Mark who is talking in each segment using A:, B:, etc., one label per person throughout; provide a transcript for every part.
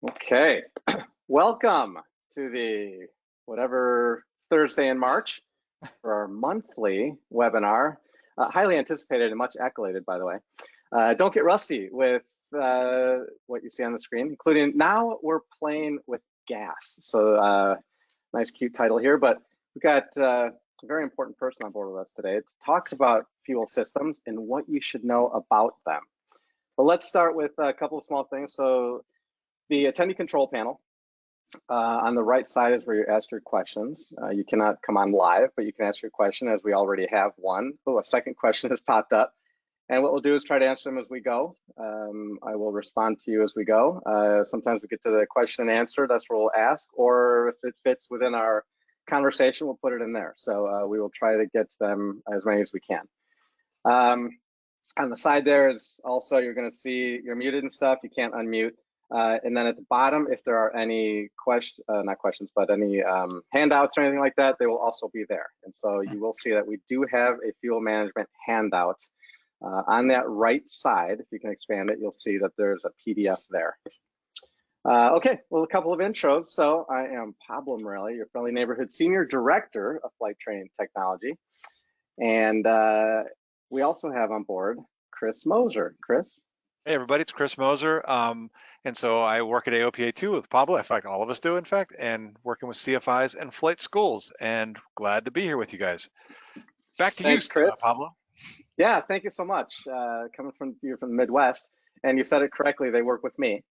A: Okay, welcome to the whatever Thursday in March for our monthly webinar. Highly anticipated and much accoladed, by the way. Don't get rusty with what you see on the screen, including now we're playing with gas. So nice cute title here, but we've got a very important person on board with us today to talk about fuel systems and what you should know about them. But let's start with a couple of small things. So the attendee control panel on the right side is where you ask your questions. You cannot come on live, but you can ask your question, as we already have one. Oh, a second question has popped up. And what we'll do is try to answer them as we go. I will respond to you as we go. Sometimes we get to the question and answer, that's what we'll ask, or if it fits within our conversation, we'll put it in there. So we will try to get to them as many as we can. On the side there is also, you're gonna see you're muted and stuff, you can't unmute. And then at the bottom, if there are any questions, not questions, but any handouts or anything like that, they will also be there. And so you will see that we do have a fuel management handout. On that right side, if you can expand it, you'll see that there's a PDF there. Okay, well, a couple of intros. So I am Pablo Morelli, your friendly neighborhood Senior Director of Flight Training Technology. And we also have on board Chris Moser. Chris?
B: Hey everybody, it's Chris Moser, and so I work at AOPA too with Pablo, in fact all of us do in fact, and working with CFIs and flight schools, and glad to be here with you guys. Back to
A: Thanks,
B: you,
A: Chris.
B: Pablo.
A: Yeah, thank you so much. Coming from you from the Midwest, and you said it correctly, they work with me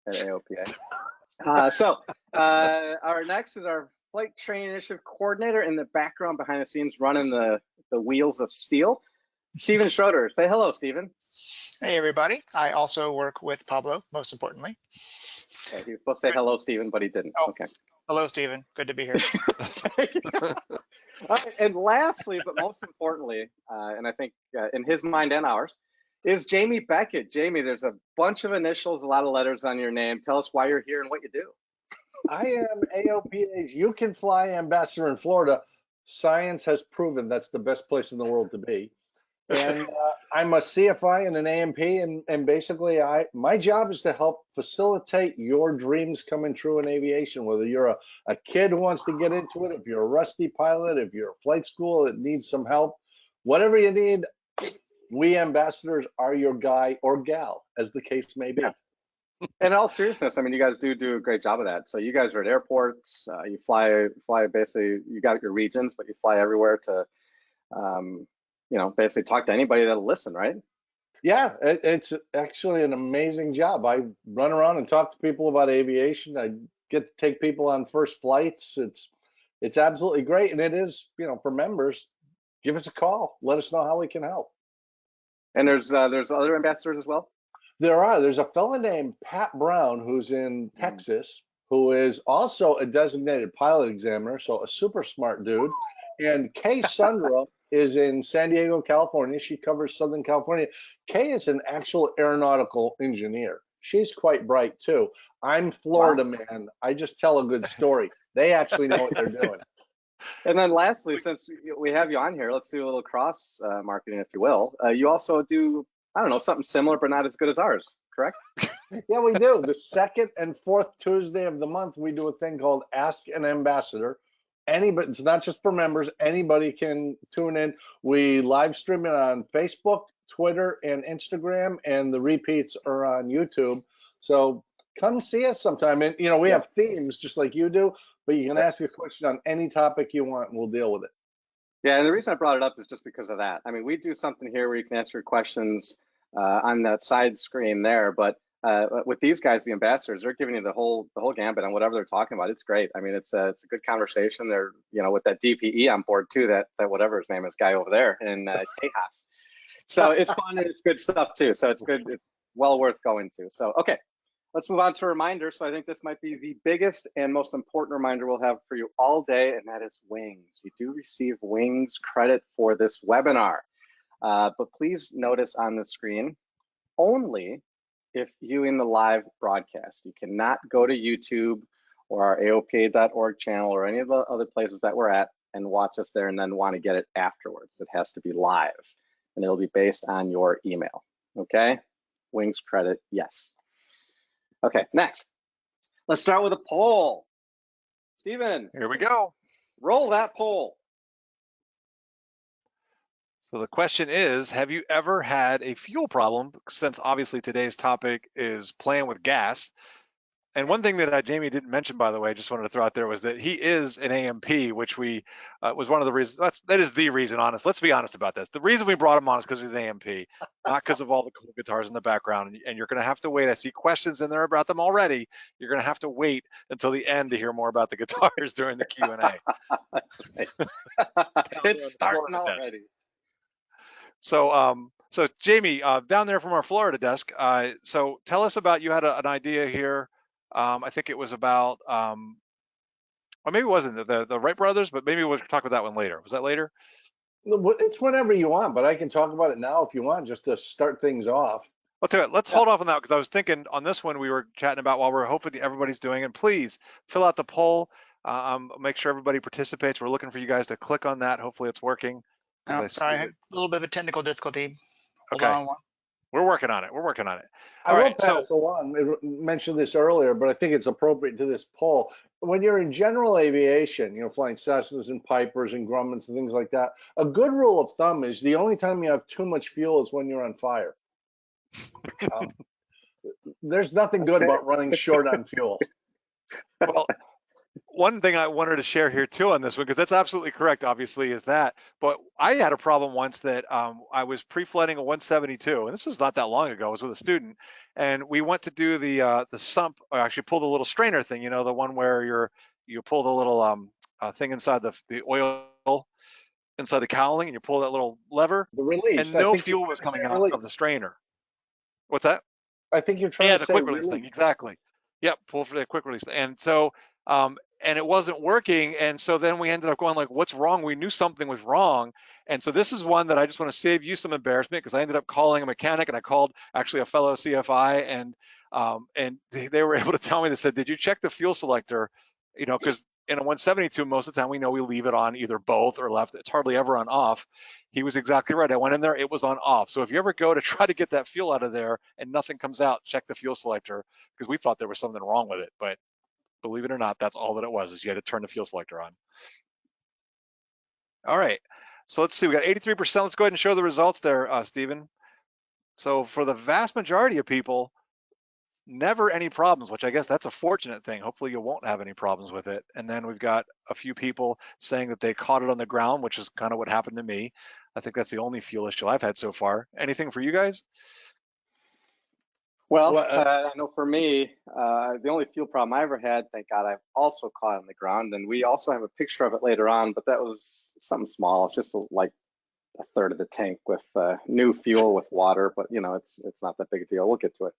A: at AOPA. So our next is our Flight Training Initiative Coordinator in the background behind the scenes running the wheels of steel, Stephen Schroeder. Say hello, Stephen.
C: Hey everybody, I also work with Pablo, most importantly.
A: Okay, he was supposed to say hello, Stephen, but he didn't.
C: Oh,
A: okay.
C: Hello, Stephen. Good to be here.
A: All right, and lastly, but most importantly, and I think in his mind and ours, is Jamie Beckett. Jamie, there's a bunch of initials, a lot of letters on your name. Tell us why you're here and what you do.
D: I am AOPA's You Can Fly ambassador in Florida. Science has proven that's the best place in the world to be. And I'm a CFI and an AMP, and basically my job is to help facilitate your dreams coming true in aviation, whether you're a kid who wants to get into it, if you're a rusty pilot, if you're a flight school that needs some help, whatever you need, we ambassadors are your guy or gal, as the case may be.
A: Yeah. In all seriousness, I mean, you guys do a great job of that. So you guys are at airports, you fly basically, you got your regions, but you fly everywhere to, you know, basically talk to anybody that'll listen, right?
D: Yeah, it's actually an amazing job. I run around and talk to people about aviation. I get to take people on first flights. It's absolutely great, and it is, you know, for members, give us a call. Let us know how we can help.
A: And there's other ambassadors as well?
D: There's a fella named Pat Brown who's in Texas, who is also a designated pilot examiner, so a super smart dude. And Kay Sundra is in San Diego, California. She covers Southern California. Kay is an actual aeronautical engineer. She's quite bright too. I'm Florida man. I just tell a good story. They actually know what they're doing.
A: And then lastly, since we have you on here, let's do a little cross marketing, if you will. You also do, I don't know, something similar, but not as good as ours, correct?
D: Yeah, we do. The second and fourth Tuesday of the month, we do a thing called Ask an Ambassador. Anybody, it's not just for members, anybody can tune in. We live stream it on Facebook, Twitter, and Instagram, and the repeats are on YouTube. So come see us sometime. And, you know, we have themes just like you do, but you can ask your question on any topic you want and we'll deal with it.
A: Yeah, and the reason I brought it up is just because of that. I mean, we do something here where you can answer your questions on that side screen there, but with these guys, the ambassadors, they're giving you the whole gambit on whatever they're talking about. It's great. I mean, it's a good conversation. They're, you know, with that DPE on board too, that whatever his name is, guy over there in Tejas. So it's fun and it's good stuff too. So it's good. It's well worth going to. So okay, let's move on to reminders. So I think this might be the biggest and most important reminder we'll have for you all day, and that is wings. You do receive wings credit for this webinar, but please notice on the screen only if viewing the live broadcast. You cannot go to YouTube or our AOPA.org channel or any of the other places that we're at and watch us there and then want to get it afterwards. It has to be live, and it'll be based on your email, okay? Wings credit, yes. Okay, next. Let's start with a poll. Stephen,
B: Here we go.
A: roll that poll.
B: So the question is, have you ever had a fuel problem? Since obviously today's topic is playing with gas. And one thing that Jamie didn't mention, by the way, just wanted to throw out there was that he is an AMP, which we was one of the reasons. That is the reason. Honest, let's be honest about this. The reason we brought him on is because he's an AMP, not because of all the cool guitars in the background. And you're going to have to wait. I see questions in there about them already. You're going to have to wait until the end to hear more about the guitars during the Q&A.
A: It's starting already.
B: So, so Jamie, down there from our Florida desk, so tell us about, you had an idea here. I think it was about, or maybe it wasn't the Wright brothers, but maybe we'll talk about that one later. Was that later?
D: It's whatever you want, but I can talk about it now if you want, just to start things off.
B: I'll tell you what, let's hold off on that, because I was thinking on this one we were chatting about while we're hoping everybody's doing, and please fill out the poll. Make sure everybody participates. We're looking for you guys to click on that. Hopefully it's working.
C: Oh, sorry, I had a little bit of a technical difficulty. Hold
B: Okay.
C: on one.
B: We're working on it. We're working on it.
D: I will pass along. I mentioned this earlier, but I think it's appropriate to this poll. When you're in general aviation, flying Cessnas and Pipers and Grummans and things like that, a good rule of thumb is the only time you have too much fuel is when you're on fire. There's nothing good about running short on fuel.
B: Well, one thing I wanted to share here too on this one, because that's absolutely correct, obviously, is that, but I had a problem once that I was pre-flighting a 172, and this was not that long ago. I was with a student, and we went to do the sump, or actually pull the little strainer thing, the one where you pull the little thing inside the oil inside the cowling, and you pull that little lever,
D: the release,
B: and no fuel was coming out of the strainer. What's that?
D: I think you're trying to say
B: the quick release thing, exactly. Yep, pull for the quick release. And so, and it wasn't working. And so then we ended up going like, what's wrong? We knew something was wrong. And so this is one that I just want to save you some embarrassment, because I ended up calling a mechanic, and I called actually a fellow CFI, and they were able to tell me, they said, did you check the fuel selector? Because in a 172, most of the time we know we leave it on either both or left. It's hardly ever on off. He was exactly right. I went in there, it was on off. So if you ever go to try to get that fuel out of there and nothing comes out, check the fuel selector, because we thought there was something wrong with it. But believe it or not, that's all that it was, is you had to turn the fuel selector on. All right, so let's see, we got 83%. Let's go ahead and show the results there, Stephen. So for the vast majority of people, never any problems, which I guess that's a fortunate thing. Hopefully you won't have any problems with it. And then we've got a few people saying that they caught it on the ground, which is kind of what happened to me. I think that's the only fuel issue I've had so far. Anything for you guys?
A: Well, I know for me, the only fuel problem I ever had, thank God, I've also caught on the ground, and we also have a picture of it later on, but that was something small. It's just like a third of the tank with new fuel with water, but it's not that big a deal. We'll get to it.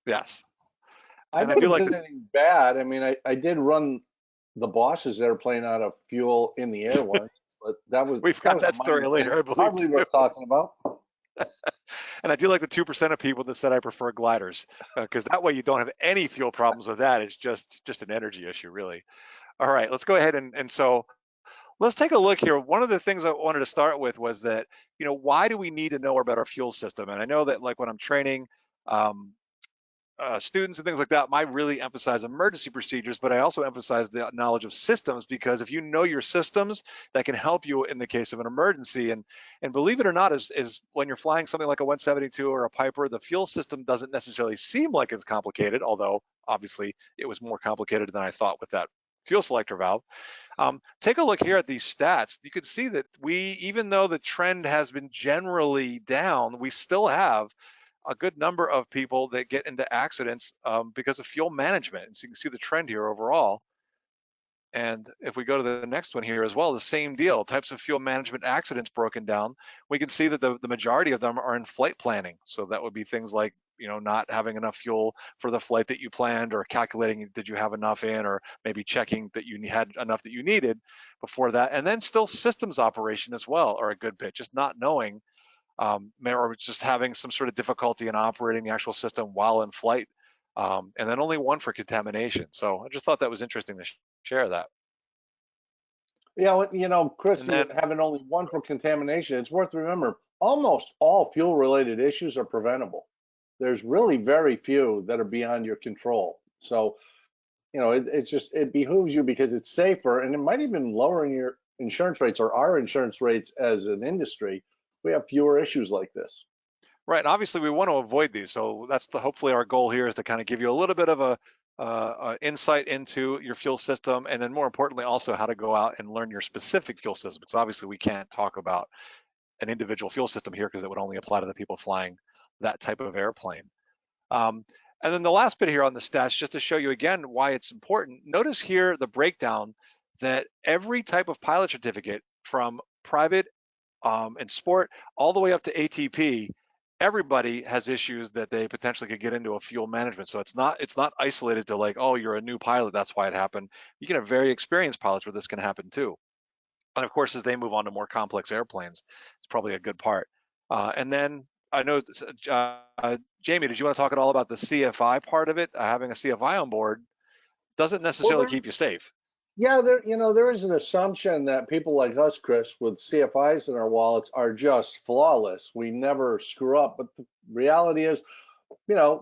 B: Yes.
D: I never did anything bad. I mean, I did run the Boss's airplane out of fuel in the air once, but that was
B: we've got that story later, I believe.
D: Hardly worth talking about.
B: And I do like the 2% of people that said I prefer gliders, because that way you don't have any fuel problems with that. It's just an energy issue, really. All right, let's go ahead and so let's take a look here. One of the things I wanted to start with was that, why do we need to know about our fuel system? And I know that, like, when I'm training students and things like that, I really emphasize emergency procedures, but I also emphasize the knowledge of systems, because if you know your systems, that can help you in the case of an emergency. And believe it or not, is when you're flying something like a 172 or a Piper, the fuel system doesn't necessarily seem like it's complicated, although obviously it was more complicated than I thought with that fuel selector valve. Take a look here at these stats. You can see that even though the trend has been generally down, we still have a good number of people that get into accidents because of fuel management. And so you can see the trend here overall. And if we go to the next one here as well, the same deal, types of fuel management accidents broken down, we can see that the majority of them are in flight planning. So that would be things like, not having enough fuel for the flight that you planned, or calculating, did you have enough in, or maybe checking that you had enough that you needed before that. And then still systems operation as well are a good bit, just not knowing, or just having some sort of difficulty in operating the actual system while in flight. And then only one for contamination. So I just thought that was interesting to share that.
D: Yeah, Chris, having only one for contamination, it's worth remembering, almost all fuel-related issues are preventable. There's really very few that are beyond your control. So it behooves you because it's safer, and it might even lower your insurance rates or our insurance rates as an industry. We have fewer issues like this.
B: Right, and obviously we want to avoid these. So that's hopefully our goal here is to kind of give you a little bit of a insight into your fuel system, and then more importantly also how to go out and learn your specific fuel system, because obviously we can't talk about an individual fuel system here because it would only apply to the people flying that type of airplane. And then the last bit here on the stats, just to show you again why it's important. Notice here the breakdown that every type of pilot certificate, from private and sport all the way up to ATP, everybody has issues that they potentially could get into a fuel management. So it's not isolated to like, oh, you're a new pilot, that's why it happened. You can have very experienced pilots where this can happen too. And of course, as they move on to more complex airplanes, it's probably a good part. And then I know, Jamie, did you want to talk at all about the CFI part of it? Having a CFI on board doesn't necessarily keep you safe.
D: Yeah, there is an assumption that people like us, Chris, with CFIs in our wallets are just flawless. We never screw up. But the reality is,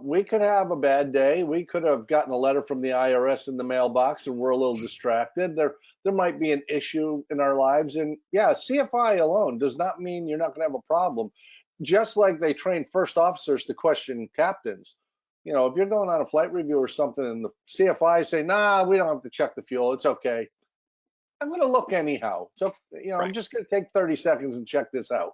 D: we could have a bad day. We could have gotten a letter from the IRS in the mailbox and we're a little distracted. There might be an issue in our lives. And yeah, CFI alone does not mean you're not going to have a problem. Just like they train first officers to question captains. If you're going on a flight review or something and the CFI say, nah, we don't have to check the fuel, it's okay, I'm going to look anyhow. So,
B: Right.
D: I'm just going to take 30 seconds and check this out.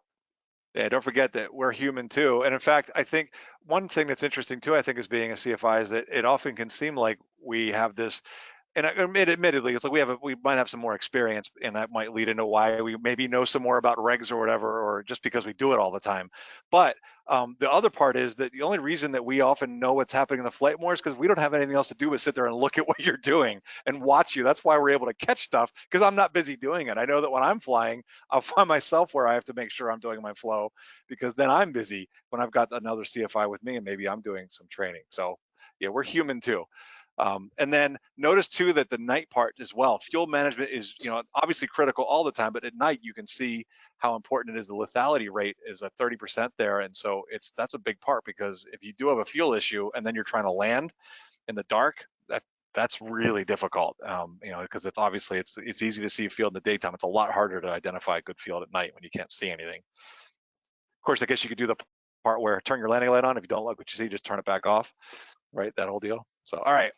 B: Yeah, don't forget that we're human too. And in fact, I think one thing that's interesting too, I think, as being a CFI is that it often can seem like we have this, and admittedly, it's like we might have some more experience, and that might lead into why we maybe know some more about regs or whatever, or just because we do it all the time. But the other part is that the only reason that we often know what's happening in the flight more is because we don't have anything else to do but sit there and look at what you're doing and watch you. That's why we're able to catch stuff, because I'm not busy doing it. I know that when I'm flying, I'll find myself where I have to make sure I'm doing my flow, because then I'm busy when I've got another CFI with me and maybe I'm doing some training. So yeah, we're human too. And then notice too that the night part as well, fuel management is, obviously critical all the time, but at night you can see how important it is. The lethality rate is at 30% there. And so that's a big part, because if you do have a fuel issue and then you're trying to land in the dark, that's really difficult, because it's obviously it's easy to see a field in the daytime. It's a lot harder to identify a good field at night when you can't see anything. Of course, I guess you could do the part where turn your landing light on. If you don't like what you see, just turn it back off, right? That whole deal. So, all right,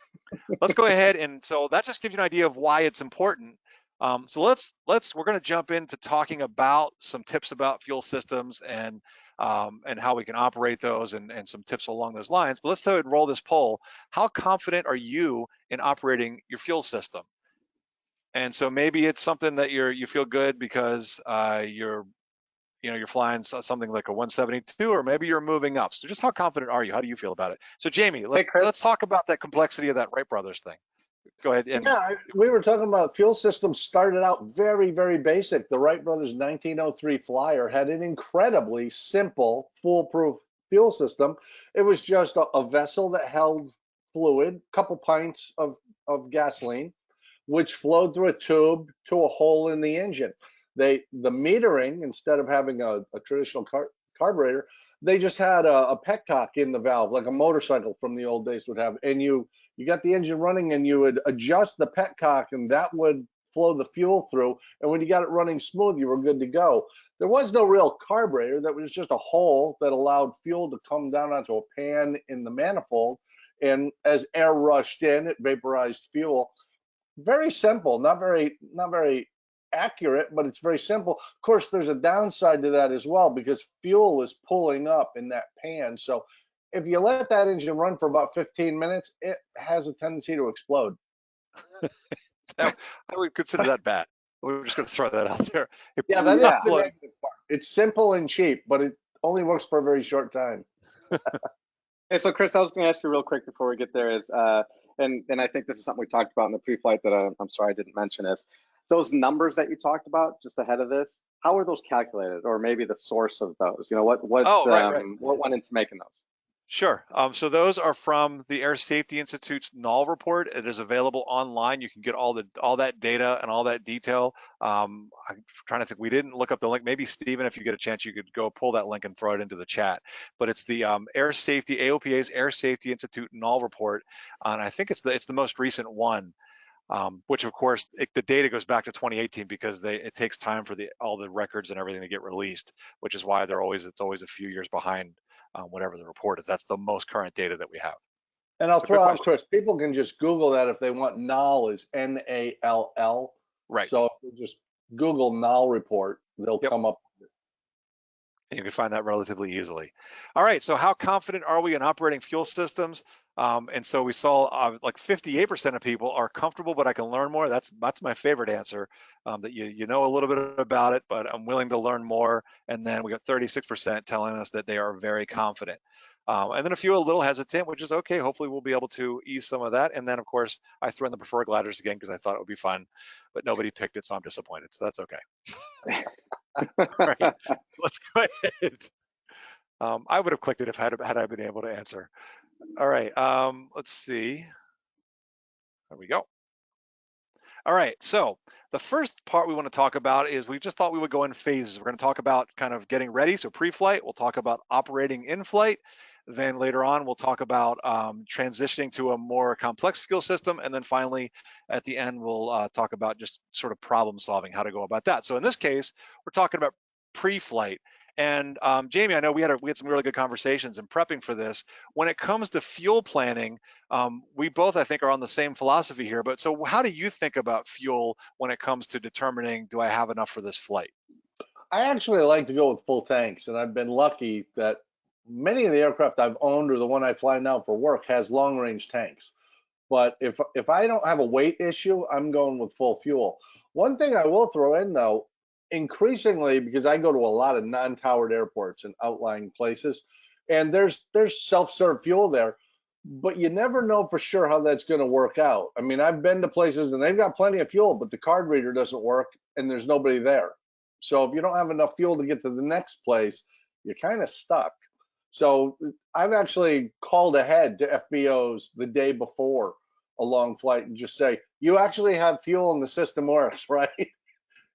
B: let's go ahead. And so that just gives you an idea of why it's important. So we're going to jump into talking about some tips about fuel systems and how we can operate those, and some tips along those lines. But let's go ahead and roll this poll. How confident are you in operating your fuel system? And so maybe it's something that you feel good because you're flying something like a 172, or maybe you're moving up. So just how confident are you? How do you feel about it? So Jamie, let's talk about that complexity of that Wright brothers thing. Go ahead.
D: Yeah, we were talking about fuel systems started out very, very basic. The Wright brothers 1903 Flyer had an incredibly simple, foolproof fuel system. It was just a vessel that held fluid, a couple pints of gasoline, which flowed through a tube to a hole in the engine. The metering, instead of having a traditional carburetor, they just had a petcock in the valve, like a motorcycle from the old days would have. And you got the engine running and you would adjust the petcock and that would flow the fuel through. And when you got it running smooth, you were good to go. There was no real carburetor. That was just a hole that allowed fuel to come down onto a pan in the manifold. And as air rushed in, it vaporized fuel. Very simple, not very accurate, but it's very simple. Of course, there's a downside to that as well, because fuel is pulling up in that pan. So if you let that engine run for about 15 minutes, it has a tendency to explode.
B: I would consider that bad. We're just going to throw that out there.
D: Yeah, that is the negative part. It's simple and cheap, but it only works for a very short time.
A: Hey, so Chris, I was going to ask you real quick before we get there is, and I think this is something we talked about in the pre-flight that I'm sorry I didn't mention, is those numbers that you talked about just ahead of this. How are those calculated, or maybe the source of those? What went into making those?
B: Sure. So those are from the Air Safety Institute's null report. It is available online. You can get all that data and all that detail. I'm trying to think. We didn't look up the link. Maybe Stephen, if you get a chance, you could go pull that link and throw it into the chat. But it's the Air Safety AOPA's Air Safety Institute null report, and I think it's the most recent one. Which of course the data goes back to 2018 because it takes time for all the records and everything to get released, which is why it's always a few years behind whatever the report is. That's the most current data that we have.
D: And I'll
B: So
D: throw
B: good
D: out,
B: question.
D: Chris, people can just Google that if they want. NALL is NALL.
B: Right.
D: So if you just Google NALL report, they'll
B: Yep.
D: come up.
B: And you can find that relatively easily. All right, so how confident are we in operating fuel systems? And so we saw like 58% of people are comfortable, but I can learn more. That's my favorite answer, that you know a little bit about it, but I'm willing to learn more. And then we got 36% telling us that they are very confident. And then a few a little hesitant, which is okay. Hopefully we'll be able to ease some of that. And then of course, I threw in the prefer gliders again because I thought it would be fun, but nobody picked it, so I'm disappointed. So that's okay. All right, let's go ahead. I would have clicked it if had I been able to answer. All right, let's see. There we go. All right, so the first part we want to talk about is we just thought we would go in phases. We're going to talk about kind of getting ready, so pre-flight. We'll talk about operating in flight. Then later on, we'll talk about transitioning to a more complex fuel system. And then finally, at the end, we'll talk about just sort of problem solving, how to go about that. So in this case, we're talking about pre-flight. And Jamie, I know we had some really good conversations in prepping for this. When it comes to fuel planning, we both, I think, are on the same philosophy here. But so how do you think about fuel when it comes to determining, do I have enough for this flight?
D: I actually like to go with full tanks, and I've been lucky that many of the aircraft I've owned or the one I fly now for work has long range tanks. But if I don't have a weight issue, I'm going with full fuel. One thing I will throw in though, increasingly, because I go to a lot of non-towered airports and outlying places, and there's self-serve fuel there, but you never know for sure how that's going to work out. I mean, I've been to places and they've got plenty of fuel, but the card reader doesn't work and there's nobody there. So if you don't have enough fuel to get to the next place, you're kind of stuck. So I've actually called ahead to FBOs the day before a long flight and just say, you actually have fuel and the system works, right?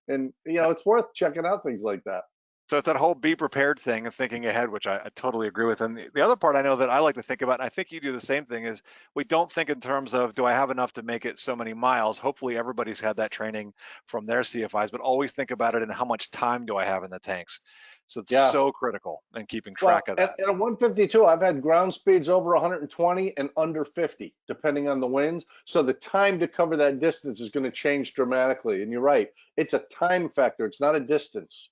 D: And it's worth checking out things like that.
B: So it's that whole be prepared thing and thinking ahead, which I totally agree with. And the other part I know that I like to think about, and I think you do the same thing, is we don't think in terms of, do I have enough to make it so many miles? Hopefully everybody's had that training from their CFIs, but always think about it in how much time do I have in the tanks? So it's so critical in keeping track of that.
D: At a 152, I've had ground speeds over 120 and under 50, depending on the winds. So the time to cover that distance is going to change dramatically. And you're right, it's a time factor. It's not a distance.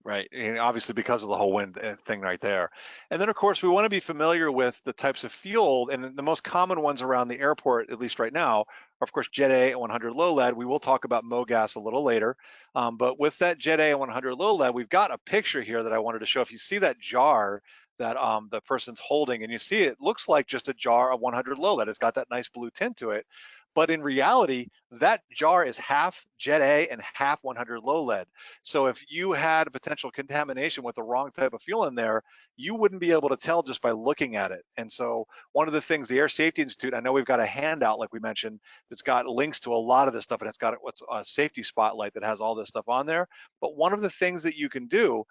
B: Right, and obviously because of the whole wind thing right there. And then of course we want to be familiar with the types of fuel, and the most common ones around the airport, at least right now, are of course Jet A and 100 low lead. We will talk about MoGas a little later, but with that Jet A and 100 low lead, we've got a picture here that I wanted to show. If you see that jar that the person's holding, and you see it looks like just a jar of 100 low lead. It's got that nice blue tint to it. But in reality, that jar is half Jet A and half 100 low lead. So if you had potential contamination with the wrong type of fuel in there, you wouldn't be able to tell just by looking at it. And so one of the things the Air Safety Institute, I know we've got a handout, like we mentioned, that's got links to a lot of this stuff, and it's got what's a safety spotlight that has all this stuff on there. But one of the things that you can do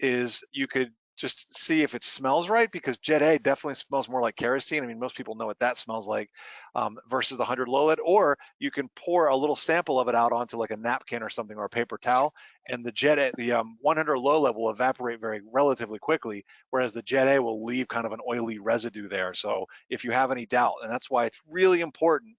B: is you could just see if it smells right, because Jet A definitely smells more like kerosene. I mean, most people know what that smells like, versus the 100 low lead. Or you can pour a little sample of it out onto like a napkin or something, or a paper towel, and the 100 low lead will evaporate relatively quickly, whereas the Jet A will leave kind of an oily residue there. So if you have any doubt, and that's why it's really important,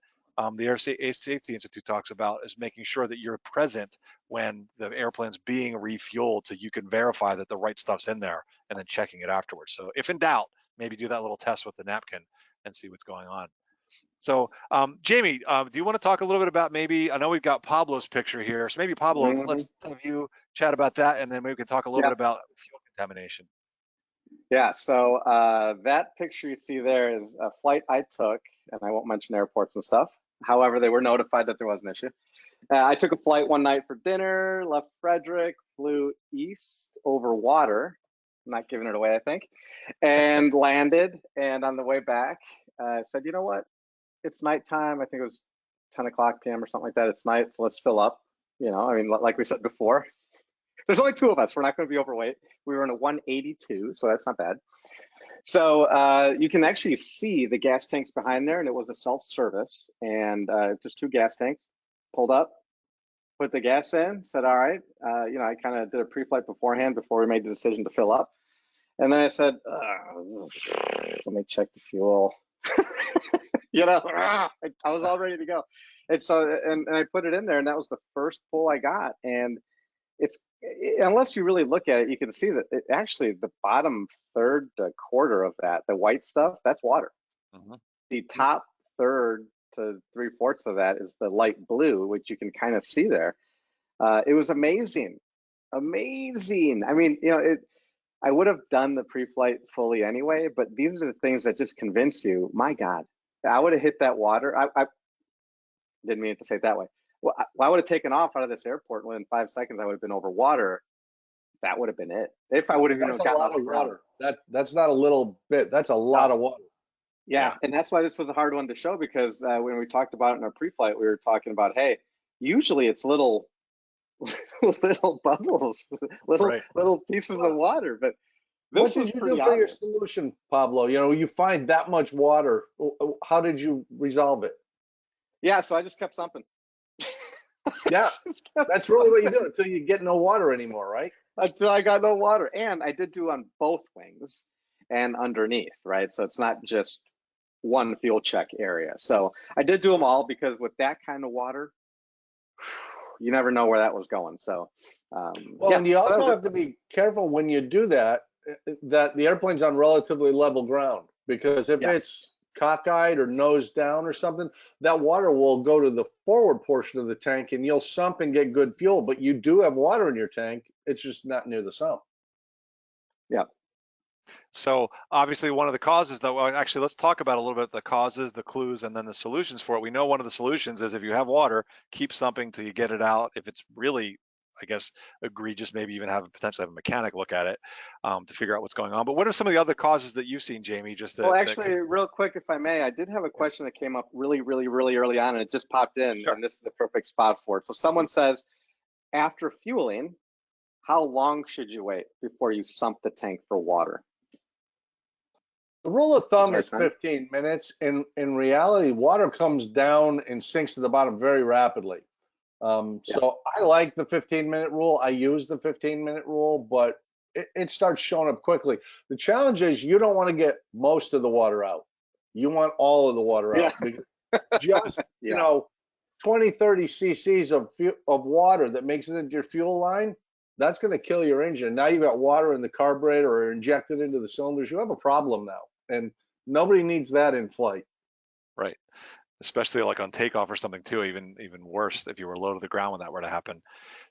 B: the Air Safety Institute talks about, is making sure that you're present when the airplane's being refueled, so you can verify that the right stuff's in there, and then checking it afterwards. So if in doubt, maybe do that little test with the napkin and see what's going on. So Jamie, do you want to talk a little bit about, maybe, I know we've got Pablo's picture here, so maybe Pablo, let's have you chat about that, and then maybe we can talk a little bit about fuel contamination.
A: Yeah, so that picture you see there is a flight I took, and I won't mention airports and stuff. However, they were notified that there was an issue. I took a flight one night for dinner, left Frederick, flew east over water, not giving it away, I think, and landed. And on the way back, I said, you know what? It's nighttime. I think it was 10 o'clock p.m. or something like that. It's night, so let's fill up. You know, I mean, like we said before, there's only two of us. We're not going to be overweight. We were in a 182, so that's not bad. So you can actually see the gas tanks behind there, and it was a self-service, and just two gas tanks. Pulled up, put the gas in, said, all right. You know, I kind of did a pre-flight beforehand before we made the decision to fill up. And then I said, let me check the fuel. You know, I was all ready to go. And so, and I put it in there, and that was the first pull I got. And it's, unless you really look at it, you can see that it actually the bottom third quarter of that, the white stuff, that's water. The top third to 3/4 of that is the light blue, which you can kind of see there. It was amazing, amazing. I mean, you know, I would have done the pre-flight fully anyway, but these are the things that just convince you, my God, I would have hit that water. I didn't mean to say it that way. Well, I would have taken off out of this airport, and within 5 seconds, I would have been over water. That would have been it. If I would have
D: That's a
A: gotten
D: lot
A: off
D: of
A: the ground.
D: water. That's not a little bit. That's a lot of water.
A: Yeah, and that's why this was a hard one to show, because when we talked about it in our pre-flight, we were talking about, hey, usually it's little bubbles, little pieces of water, but
D: what did you do for your solution, Pablo? You know, you find that much water. How did you resolve it?
A: Yeah, so I just kept sumping.
D: Yeah, that's really what you do until you get no water anymore, right?
A: Until I got no water. And I did do on both wings and underneath, right? So it's not just one fuel check area. So I did do them all, because with that kind of water, you never know where that was going. So,
D: well,
A: yeah,
D: and you also have to be careful when you do that, that the airplane's on relatively level ground, because if it's cockeyed or nose down or something, that water will go to the forward portion of the tank and you'll sump and get good fuel, but you do have water in your tank. It's just not near the sump.
A: Yeah.
B: So obviously one of the causes, though, well, actually, let's talk about a little bit the causes, the clues, and then the solutions for it. We know one of the solutions is if you have water, keep sumping till you get it out. If it's really, I guess, egregious, maybe even potentially have a mechanic look at it to figure out what's going on. But what are some of the other causes that you've seen, Jamie?
A: Well, actually, real quick, if I may, I did have a question that came up really early on, and it just popped in, and this is the perfect spot for it. So someone says, after fueling, how long should you wait before you sump the tank for water?
D: The rule of thumb is 15 minutes. In reality, water comes down and sinks to the bottom very rapidly. So I like the 15-minute rule. I use the 15-minute rule, but it starts showing up quickly. The challenge is you don't want to get most of the water out. You want all of the water out. Because just, you know, 20, 30 cc's of water that makes it into your fuel line, that's going to kill your engine. Now you've got water in the carburetor or injected into the cylinders. You have a problem now, and nobody needs that in flight. Right.
B: Especially like on takeoff or something too, even worse if you were low to the ground when that were to happen.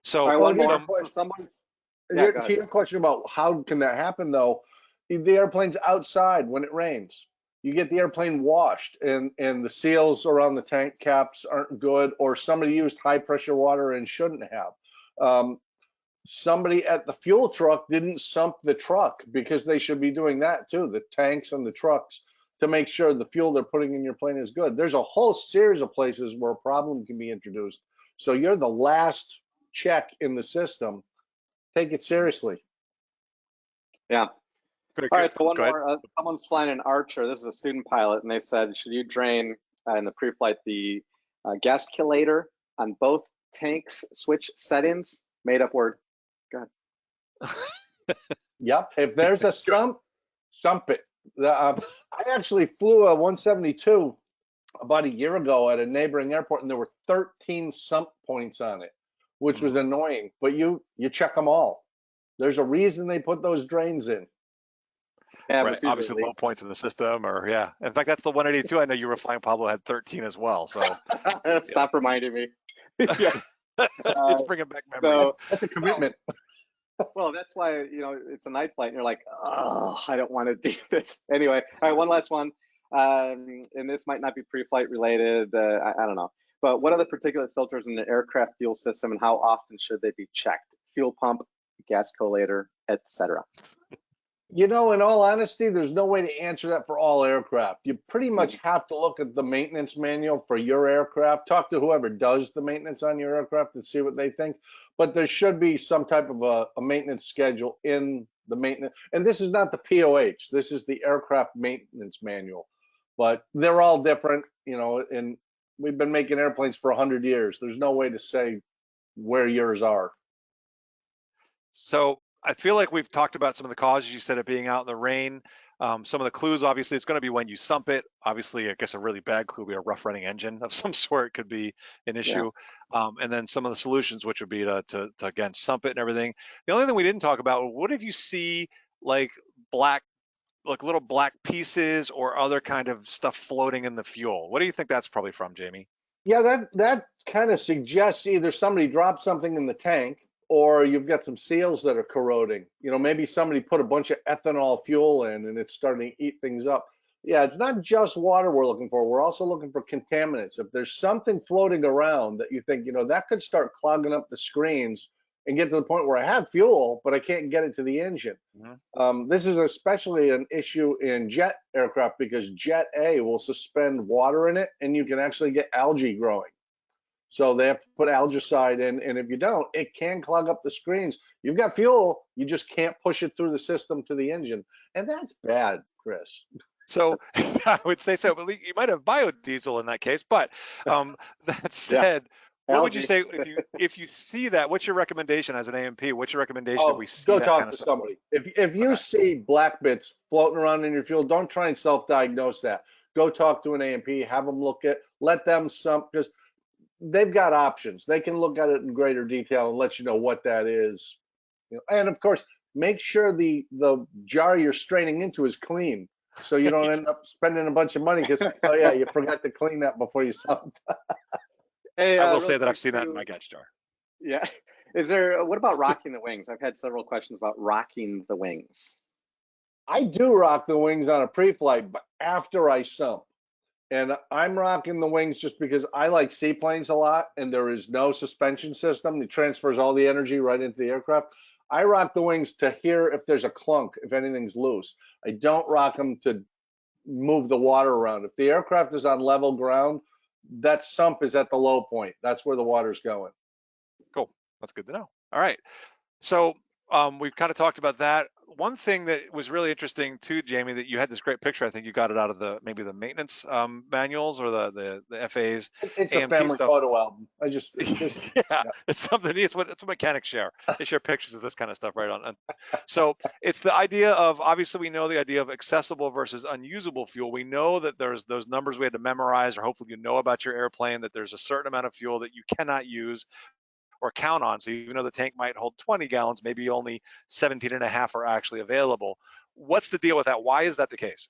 B: So,
D: to your question about how can that happen though, the airplane's outside when it rains. You get the airplane washed and the seals around the tank caps aren't good, or somebody used high pressure water and shouldn't have. Somebody at the fuel truck didn't sump the truck, because they should be doing that too, the tanks and the trucks, to make sure the fuel they're putting in your plane is good. There's a whole series of places where a problem can be introduced. So you're the last check in the system. Take it seriously.
A: Yeah. All right, so one more. Someone's flying an Archer. This is a student pilot, and they said, should you drain in the pre-flight the gasculator on both tanks, switch settings? Made up word. Go ahead.
D: Yep. If there's a sump it. I actually flew a 172 about a year ago at a neighboring airport, and there were 13 sump points on it, which was annoying. But you check them all. There's a reason they put those drains in.
B: Yeah, right. Obviously low points in the system, or in fact, that's the 182. I know you were flying. Pablo had 13 as well. So
A: stop reminding me.
B: Just bringing back memories.
D: So, that's a commitment.
A: Well, that's why, you know, it's a night flight and you're like, oh, I don't want to do this. Anyway, all right, one last one. And this might not be pre-flight related. I don't know. But what are the particulate filters in the aircraft fuel system, and how often should they be checked? Fuel pump, gas collator, etc.
D: You know, in all honesty, there's no way to answer that for all aircraft. You pretty much have to look at the maintenance manual for your aircraft, talk to whoever does the maintenance on your aircraft and see what they think. But there should be some type of a maintenance schedule in the maintenance. And this is not the POH, this is the aircraft maintenance manual. But they're all different, you know, and we've been making airplanes for 100 years. There's no way to say where yours are.
B: So I feel like we've talked about some of the causes. You said it being out in the rain. Some of the clues, obviously, it's going to be when you sump it. Obviously, I guess a really bad clue would be a rough running engine of some sort could be an issue. And then some of the solutions, which would be to again, sump it and everything. The only thing we didn't talk about, what if you see like little black pieces or other kind of stuff floating in the fuel? What do you think that's probably from, Jamie?
D: Yeah, that kind of suggests either somebody dropped something in the tank or you've got some seals that are corroding. You know, maybe somebody put a bunch of ethanol fuel in and it's starting to eat things up. Yeah, it's not just water we're looking for. We're also looking for contaminants. If there's something floating around that you think, you know, that could start clogging up the screens and get to the point where I have fuel, but I can't get it to the engine. This is especially an issue in jet aircraft because Jet A will suspend water in it and you can actually get algae growing. So they have to put algicide in, and if you don't, it can clog up the screens. You've got fuel, you just can't push it through the system to the engine, and that's bad, Chris.
B: So I would say so, but you might have biodiesel in that case. But that said, what would you say if you see that? What's your recommendation as an A&P? What's your recommendation if we see
D: go
B: that
D: talk
B: kind of
D: to
B: stuff?
D: somebody. If you see black bits floating around in your fuel, don't try and self-diagnose that. Go talk to an A&P, have them look at, let them because they've got options. They can look at it in greater detail and let you know what that is. You know, and of course, make sure the jar you're straining into is clean, so you don't end up spending a bunch of money because oh yeah, you forgot to clean that before you sell it.
A: Hey,
B: I will say that I've seen that in my gas jar.
A: Yeah. What about rocking the wings? I've had several questions about rocking the wings.
D: I do rock the wings on a pre-flight, but after I sump. And I'm rocking the wings just because I like seaplanes a lot and there is no suspension system. It transfers all the energy right into the aircraft. I rock the wings to hear if there's a clunk, if anything's loose. I don't rock them to move the water around. If the aircraft is on level ground, that sump is at the low point. That's where the water's going.
B: Cool. That's good to know. All right. So we've kind of talked about that. One thing that was really interesting too, Jamie, that you had this great picture. I think you got it out of maybe the maintenance manuals or the FA's.
D: It's
B: AMT
D: a family
B: stuff.
D: photo album.
B: Yeah, it's something. It's what mechanics share. They share pictures of this kind of stuff right on. So it's the idea of, obviously we know the idea of accessible versus unusable fuel. We know that there's those numbers we had to memorize, or hopefully you know about your airplane, that there's a certain amount of fuel that you cannot use or count on. So even though the tank might hold 20 gallons, maybe only 17 and a half are actually available. What's the deal with that? Why is that the case?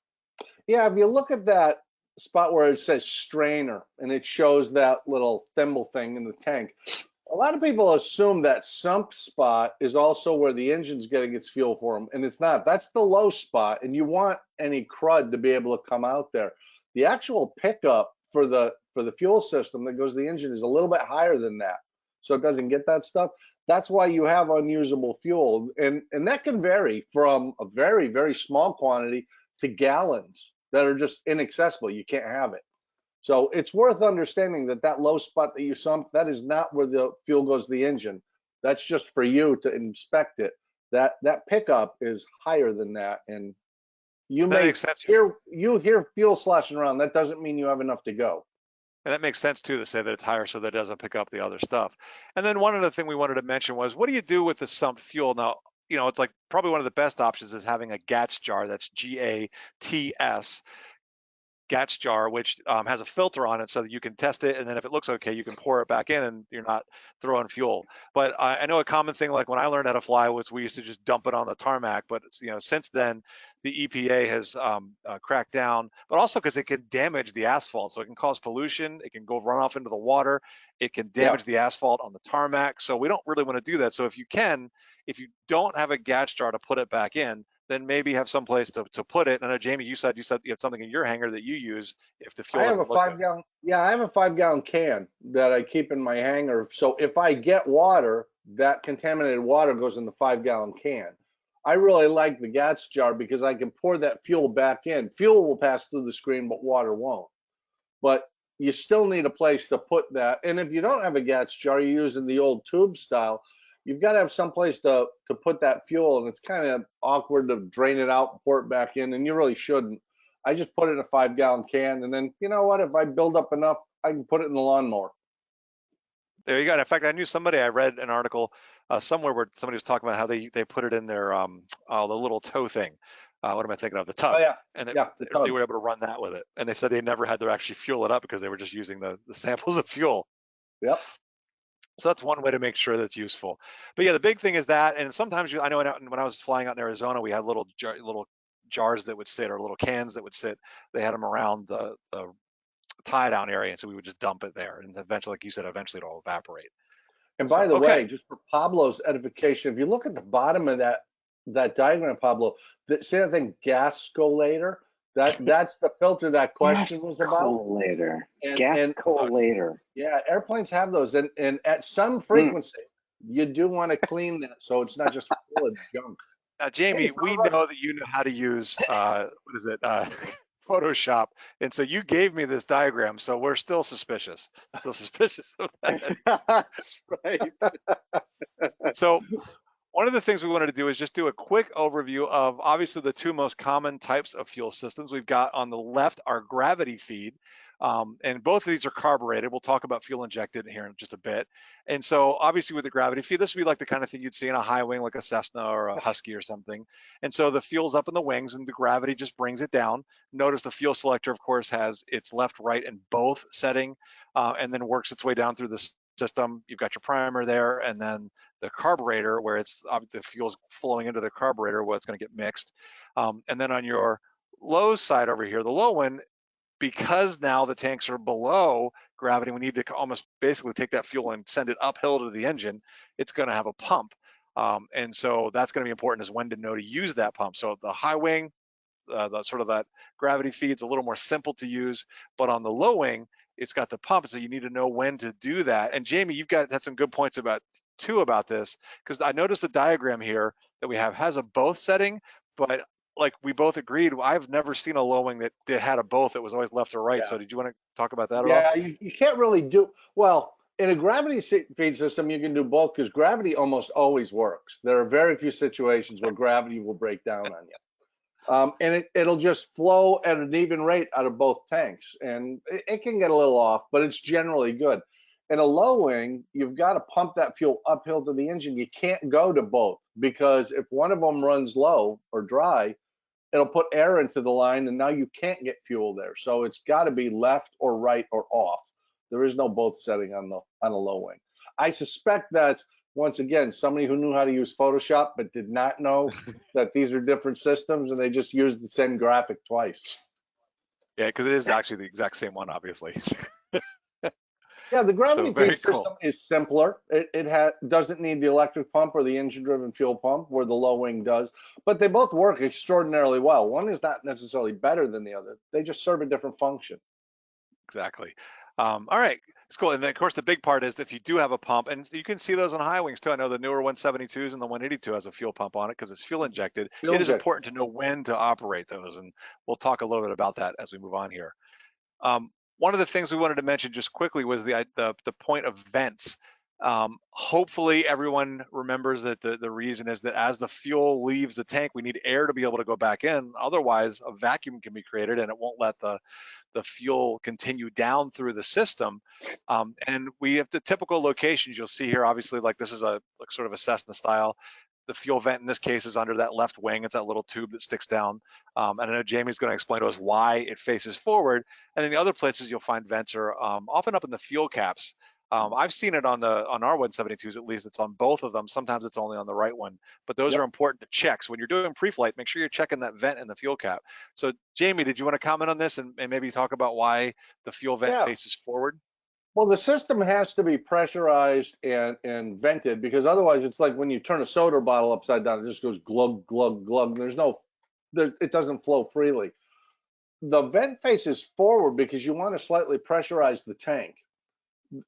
D: Yeah, if you look at that spot where it says strainer and it shows that little thimble thing in the tank, a lot of people assume that sump spot is also where the engine's getting its fuel for them, and it's not. That's the low spot, and you want any crud to be able to come out there. The actual pickup for the fuel system that goes to the engine is a little bit higher than that, so it doesn't get that stuff. That's why you have unusable fuel, and that can vary from a very, very small quantity to gallons that are just inaccessible. You can't have it. So it's worth understanding that that low spot that you sump, that is not where the fuel goes to the engine. That's just for you to inspect it. That pickup is higher than that, and you
B: That
D: may
B: makes sense.
D: hear fuel sloshing around. That doesn't mean you have enough to go.
B: And that makes sense too, to say that it's higher so that it doesn't pick up the other stuff. And then one other thing we wanted to mention was, what do you do with the sump fuel? Now, you know, it's like probably one of the best options is having a GATS jar. That's GATS. GATS jar, which has a filter on it so that you can test it, and then if it looks okay, you can pour it back in and you're not throwing fuel. But I know a common thing, like when I learned how to fly, was we used to just dump it on the tarmac. But you know, since then the EPA has cracked down, but also because it can damage the asphalt, so it can cause pollution, it can go run off into the water, it can damage the asphalt on the tarmac. So we don't really want to do that. So if you don't have a GATS jar to put it back in, then maybe have some place to put it. And I know, Jamie, you said you had something in your hangar that you use if the fuel
D: I have a 5-gallon. Yeah, I have a 5-gallon can that I keep in my hangar. So if I get water, that contaminated water goes in the 5-gallon can. I really like the GATS jar because I can pour that fuel back in. Fuel will pass through the screen, but water won't. But you still need a place to put that. And if you don't have a GATS jar, you're using the old tube style, you've got to have some place to put that fuel, and it's kind of awkward to drain it out, pour it back in, and you really shouldn't. I just put it in a 5-gallon can, and then, you know what, if I build up enough, I can put it in the lawnmower.
B: There you go. In fact, I knew somebody, I read an article somewhere where somebody was talking about how they put it in their the little tow thing. What am I thinking of? The tub.
D: Oh, yeah.
B: And
D: Yeah, the tub.
B: they were able to run that with it. And they said they never had to actually fuel it up because they were just using the samples of fuel.
D: Yep.
B: So that's one way to make sure that's useful. But yeah, the big thing is that, and sometimes I know when I was flying out in Arizona, we had little jars that would sit, or little cans that would sit. They had them around the tie down area, and so we would just dump it there, and eventually, like you said, eventually it'll evaporate.
D: And by the
B: okay.
D: way, just for Pablo's edification, if you look at the bottom of that diagram, Pablo, see that thing gascolator? That's the filter that question was about.
A: Gascolator.
D: And
A: Gascolator.
D: yeah, airplanes have those, and at some frequency, you do want to clean that so it's not just full of junk.
B: Now, Jamie,
D: Hey, some
B: we
D: of us-
B: know that you know how to use Photoshop, and so you gave me this diagram, so we're still suspicious. Still suspicious of that.
A: That's right.
B: So one of the things we wanted to do is just do a quick overview of obviously the two most common types of fuel systems. We've got on the left our gravity feed, and both of these are carbureted. We'll talk about fuel injected here in just a bit. And so obviously with the gravity feed, this would be like the kind of thing you'd see in a high wing, like a Cessna or a Husky or something. And so the fuel's up in the wings and the gravity just brings it down. Notice the fuel selector, of course, has its left, right, and both setting, and then works its way down through the system. You've got your primer there, and then the carburetor, where it's the fuel's flowing into the carburetor, where it's going to get mixed. And then on your low side over here, the low one, because now the tanks are below gravity, we need to almost basically take that fuel and send it uphill to the engine. It's going to have a pump. And so that's going to be important, is when to know to use that pump. So the high wing, the sort of that gravity feed's a little more simple to use, but on the low wing, it's got the pump, so you need to know when to do that. And Jamie, you've had some good points about this, because I noticed the diagram here that we have has a both setting, but like we both agreed, I've never seen a low wing that had a both. It was always left or right.
D: Yeah.
B: So did you want to talk about that at all?
D: Yeah, you can't really do, well, in a gravity feed system, you can do both because gravity almost always works. There are very few situations where gravity will break down on you. And it'll just flow at an even rate out of both tanks. And it can get a little off, but it's generally good. In a low wing, you've got to pump that fuel uphill to the engine. You can't go to both, because if one of them runs low or dry, it'll put air into the line, and now you can't get fuel there. So it's got to be left or right or off. There is no both setting on a low wing. I suspect that's, once again, somebody who knew how to use Photoshop but did not know that these are different systems, and they just used the same graphic twice.
B: Yeah, because it is actually the exact same one, obviously.
D: Yeah, the gravity
B: very
D: feed system
B: cool.
D: is simpler. It doesn't need the electric pump or the engine-driven fuel pump, where the low wing does. But they both work extraordinarily well. One is not necessarily better than the other. They just serve a different function.
B: Exactly. All right, it's cool. And then, of course, the big part is if you do have a pump, and you can see those on high wings too. I know the newer 172s and the 182 has a fuel pump on it because it's fuel injected. It is important to know when to operate those, and we'll talk a little bit about that as we move on here. One of the things we wanted to mention just quickly was the point of vents. Hopefully everyone remembers that the reason is that as the fuel leaves the tank, we need air to be able to go back in. Otherwise, a vacuum can be created and it won't let the fuel continue down through the system. And we have the typical locations you'll see here. Obviously, like this is sort of a Cessna style. The fuel vent in this case is under that left wing. It's that little tube that sticks down. And I know Jamie's going to explain to us why it faces forward. And then the other places you'll find vents are often up in the fuel caps. I've seen it on our 172s, at least. It's on both of them. Sometimes it's only on the right one, but those are important to check. So when you're doing pre-flight, make sure you're checking that vent in the fuel cap. So Jamie, did you want to comment on this and maybe talk about why the fuel vent faces forward?
D: Well, the system has to be pressurized and vented, because otherwise it's like when you turn a soda bottle upside down, it just goes glug, glug, glug. It doesn't flow freely. The vent faces forward because you want to slightly pressurize the tank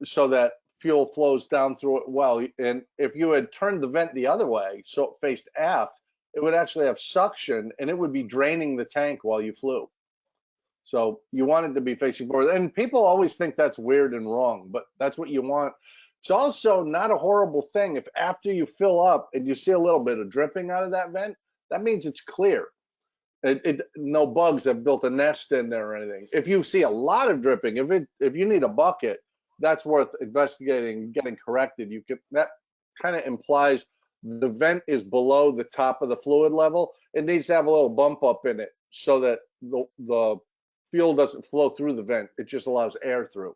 D: so that fuel flows down through it well. And if you had turned the vent the other way, so it faced aft, it would actually have suction and it would be draining the tank while you flew. So you want it to be facing forward. And people always think that's weird and wrong, but that's what you want. It's also not a horrible thing if after you fill up and you see a little bit of dripping out of that vent, that means it's clear. No bugs have built a nest in there or anything. If you see a lot of dripping, if you need a bucket, that's worth investigating and getting corrected. That kind of implies the vent is below the top of the fluid level. It needs to have a little bump up in it so that the fuel doesn't flow through the vent. It just allows air through.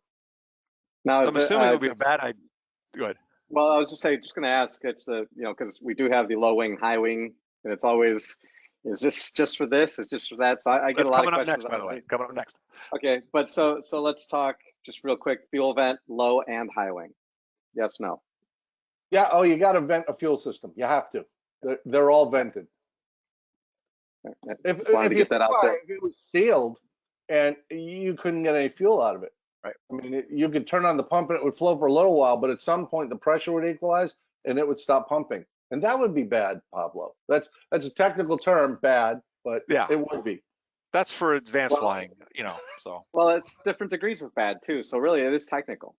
A: Now,
B: So I'm assuming it would be a bad idea. Good.
A: Well, I was just going to ask, it's because we do have the low wing, high wing, and it's always, is this just for this? Is just for that? So I get a lot of questions.
B: Coming up next, by the way. Coming up next.
A: Okay, but so let's talk just real quick, fuel vent, low and high wing. Yes, no.
D: Yeah, oh, you got to vent a fuel system. You have to. They're all vented. If it was sealed and you couldn't get any fuel out of it,
B: right?
D: I mean, you could turn on the pump and it would flow for a little while, but at some point the pressure would equalize and it would stop pumping, and that would be bad, Pablo. That's a technical term, bad, but yeah, it would be.
B: That's for advanced flying, So.
A: Well, it's different degrees of bad too. So really, it is technical.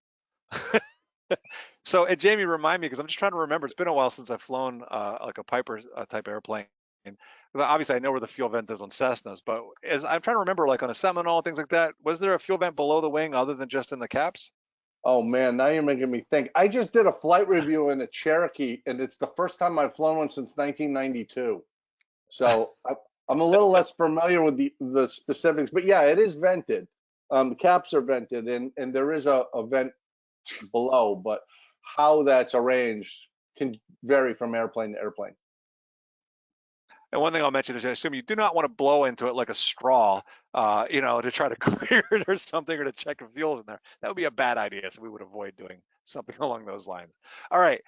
B: So, and Jamie, remind me, because I'm just trying to remember. It's been a while since I've flown like a Piper type airplane. Obviously, I know where the fuel vent is on Cessnas, but I'm trying to remember, like on a Seminole, things like that, was there a fuel vent below the wing other than just in the caps?
D: Oh man, now you're making me think. I just did a flight review in a Cherokee, and it's the first time I've flown one since 1992. So I'm a little less familiar with the specifics, but yeah, it is vented. The caps are vented, and there is a vent below, but how that's arranged can vary from airplane to airplane.
B: And one thing I'll mention is I assume you do not want to blow into it like a straw, to try to clear it or something, or to check if fuel's in there. That would be a bad idea, so we would avoid doing something along those lines. All right,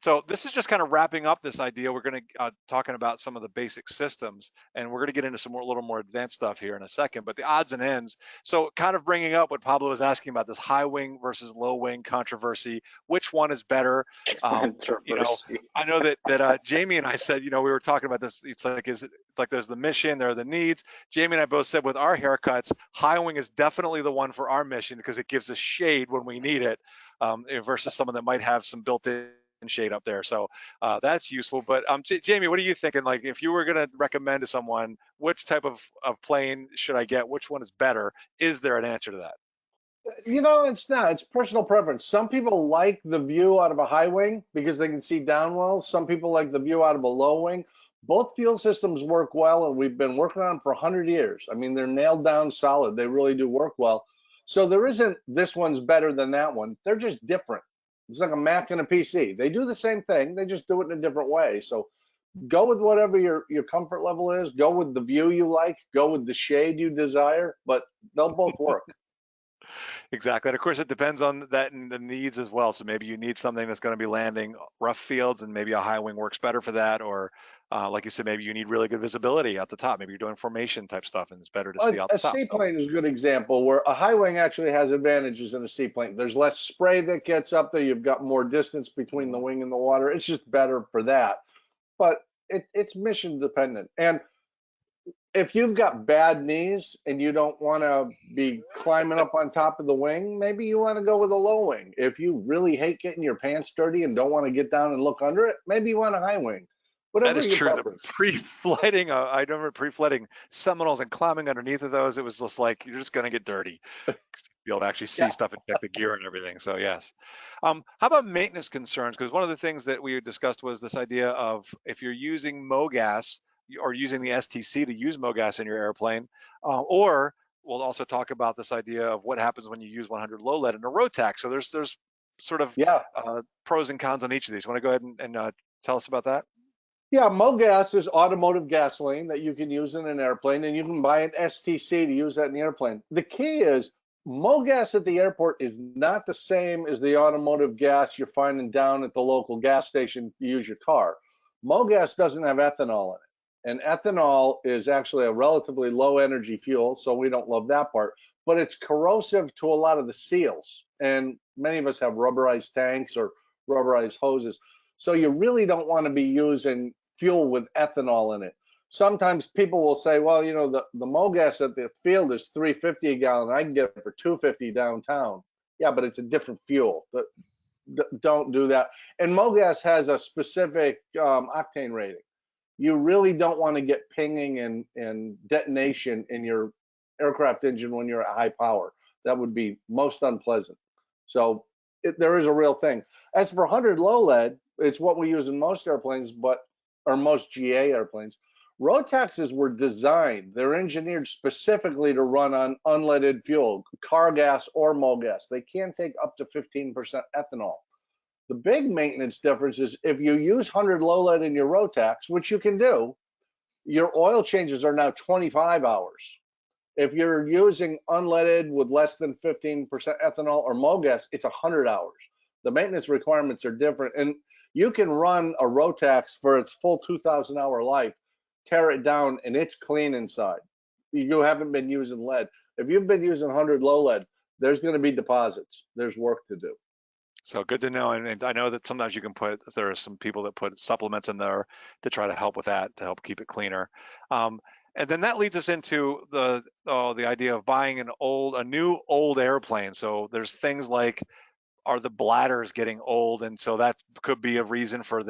B: so this is just kind of wrapping up this idea. We're going to talking about some of the basic systems, and we're going to get into some little more advanced stuff here in a second, but the odds and ends. So kind of bringing up what Pablo was asking about, this high wing versus low wing controversy. Which one is better? I know that Jamie and I said, we were talking about this. It's like there's the mission, there are the needs. Jamie and I both said with our haircuts, high wing is definitely the one for our mission because it gives us shade when we need it. Versus someone that might have some built-in shade up there. So that's useful. But Jamie, what are you thinking? Like, if you were going to recommend to someone, which type of plane should I get? Which one is better? Is there an answer to that?
D: It's not. It's personal preference. Some people like the view out of a high wing because they can see down well. Some people like the view out of a low wing. Both fuel systems work well, and we've been working on them for 100 years. I mean, they're nailed down solid. They really do work well. So there isn't this one's better than that one. They're just different. It's like a Mac and a PC. They do the same thing. They just do it in a different way. So go with whatever your comfort level is. Go with the view you like. Go with the shade you desire. But they'll both work.
B: Exactly. And of course, it depends on that and the needs as well. So maybe you need something that's going to be landing rough fields, and maybe a high wing works better for that. Or like you said, maybe you need really good visibility out the top. Maybe you're doing formation type stuff and it's better to see out the top.
D: A seaplane is a good example where a high wing actually has advantages in a seaplane. There's less spray that gets up there. You've got more distance between the wing and the water. It's just better for that. But it's mission dependent. And if you've got bad knees and you don't want to be climbing up on top of the wing, maybe you want to go with a low wing. If you really hate getting your pants dirty and don't want to get down and look under it, maybe you want a high wing. Whatever
B: that is true.
D: Preference.
B: The pre-flighting, I remember pre-flighting Seminoles and climbing underneath of those. It was just like, you're just going to get dirty. Be able to actually see stuff and check the gear and everything. So yes. How about maintenance concerns? Because one of the things that we discussed was this idea of if you're using MOGAS, or using the STC to use MOGAS in your airplane, or we'll also talk about this idea of what happens when you use 100 low lead in a ROTAC. So there's sort of pros and cons on each of these. Want to go ahead and tell us about that?
D: Yeah, MOGAS is automotive gasoline that you can use in an airplane, and you can buy an STC to use that in the airplane. The key is MOGAS at the airport is not the same as the automotive gas you're finding down at the local gas station to use your car. MOGAS doesn't have ethanol in it. And ethanol is actually a relatively low energy fuel, so we don't love that part, but it's corrosive to a lot of the seals. And many of us have rubberized tanks or rubberized hoses. So you really don't want to be using fuel with ethanol in it. Sometimes people will say, well, you know, the MoGas at the field is $3.50 a gallon. I can get it for $2.50 downtown. Yeah, but it's a different fuel. But don't do that. And MoGas has a specific octane rating. You really don't want to get pinging and detonation in your aircraft engine when you're at high power. That would be most unpleasant. So there is a real thing. As for 100 low lead, it's what we use in most airplanes, or most GA airplanes. Rotaxes were designed, they're engineered specifically to run on unleaded fuel, car gas or MoGas. They can take up to 15% ethanol. The big maintenance difference is if you use 100 low lead in your Rotax, which you can do, your oil changes are now 25 hours. If you're using unleaded with less than 15% ethanol or MoGas, it's 100 hours. The maintenance requirements are different, and you can run a Rotax for its full 2,000 hour life, tear it down, and it's clean inside. You haven't been using lead. If you've been using 100 low lead, there's going to be deposits. There's work to do.
B: So good to know. And I know that sometimes you can there are some people that put supplements in there to try to help with that, to help keep it cleaner. And then that leads us into the idea of buying a new old airplane. So there's things like, are the bladders getting old? And so that could be a reason for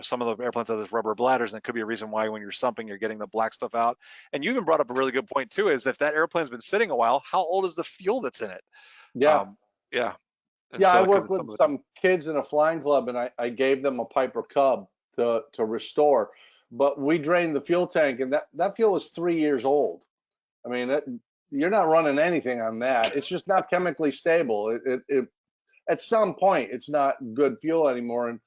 B: some of the airplanes have those rubber bladders, and it could be a reason why when you're sumping, you're getting the black stuff out. And you even brought up a really good point too, is if that airplane's been sitting a while, how old is the fuel that's in it?
D: Yeah.
B: Yeah. And
D: yeah,
B: so,
D: I worked with some kids in a flying club, and I gave them a Piper Cub to restore. But we drained the fuel tank, and that fuel is 3 years old. I mean, you're not running anything on that. It's just not chemically stable. At some point, it's not good fuel anymore, and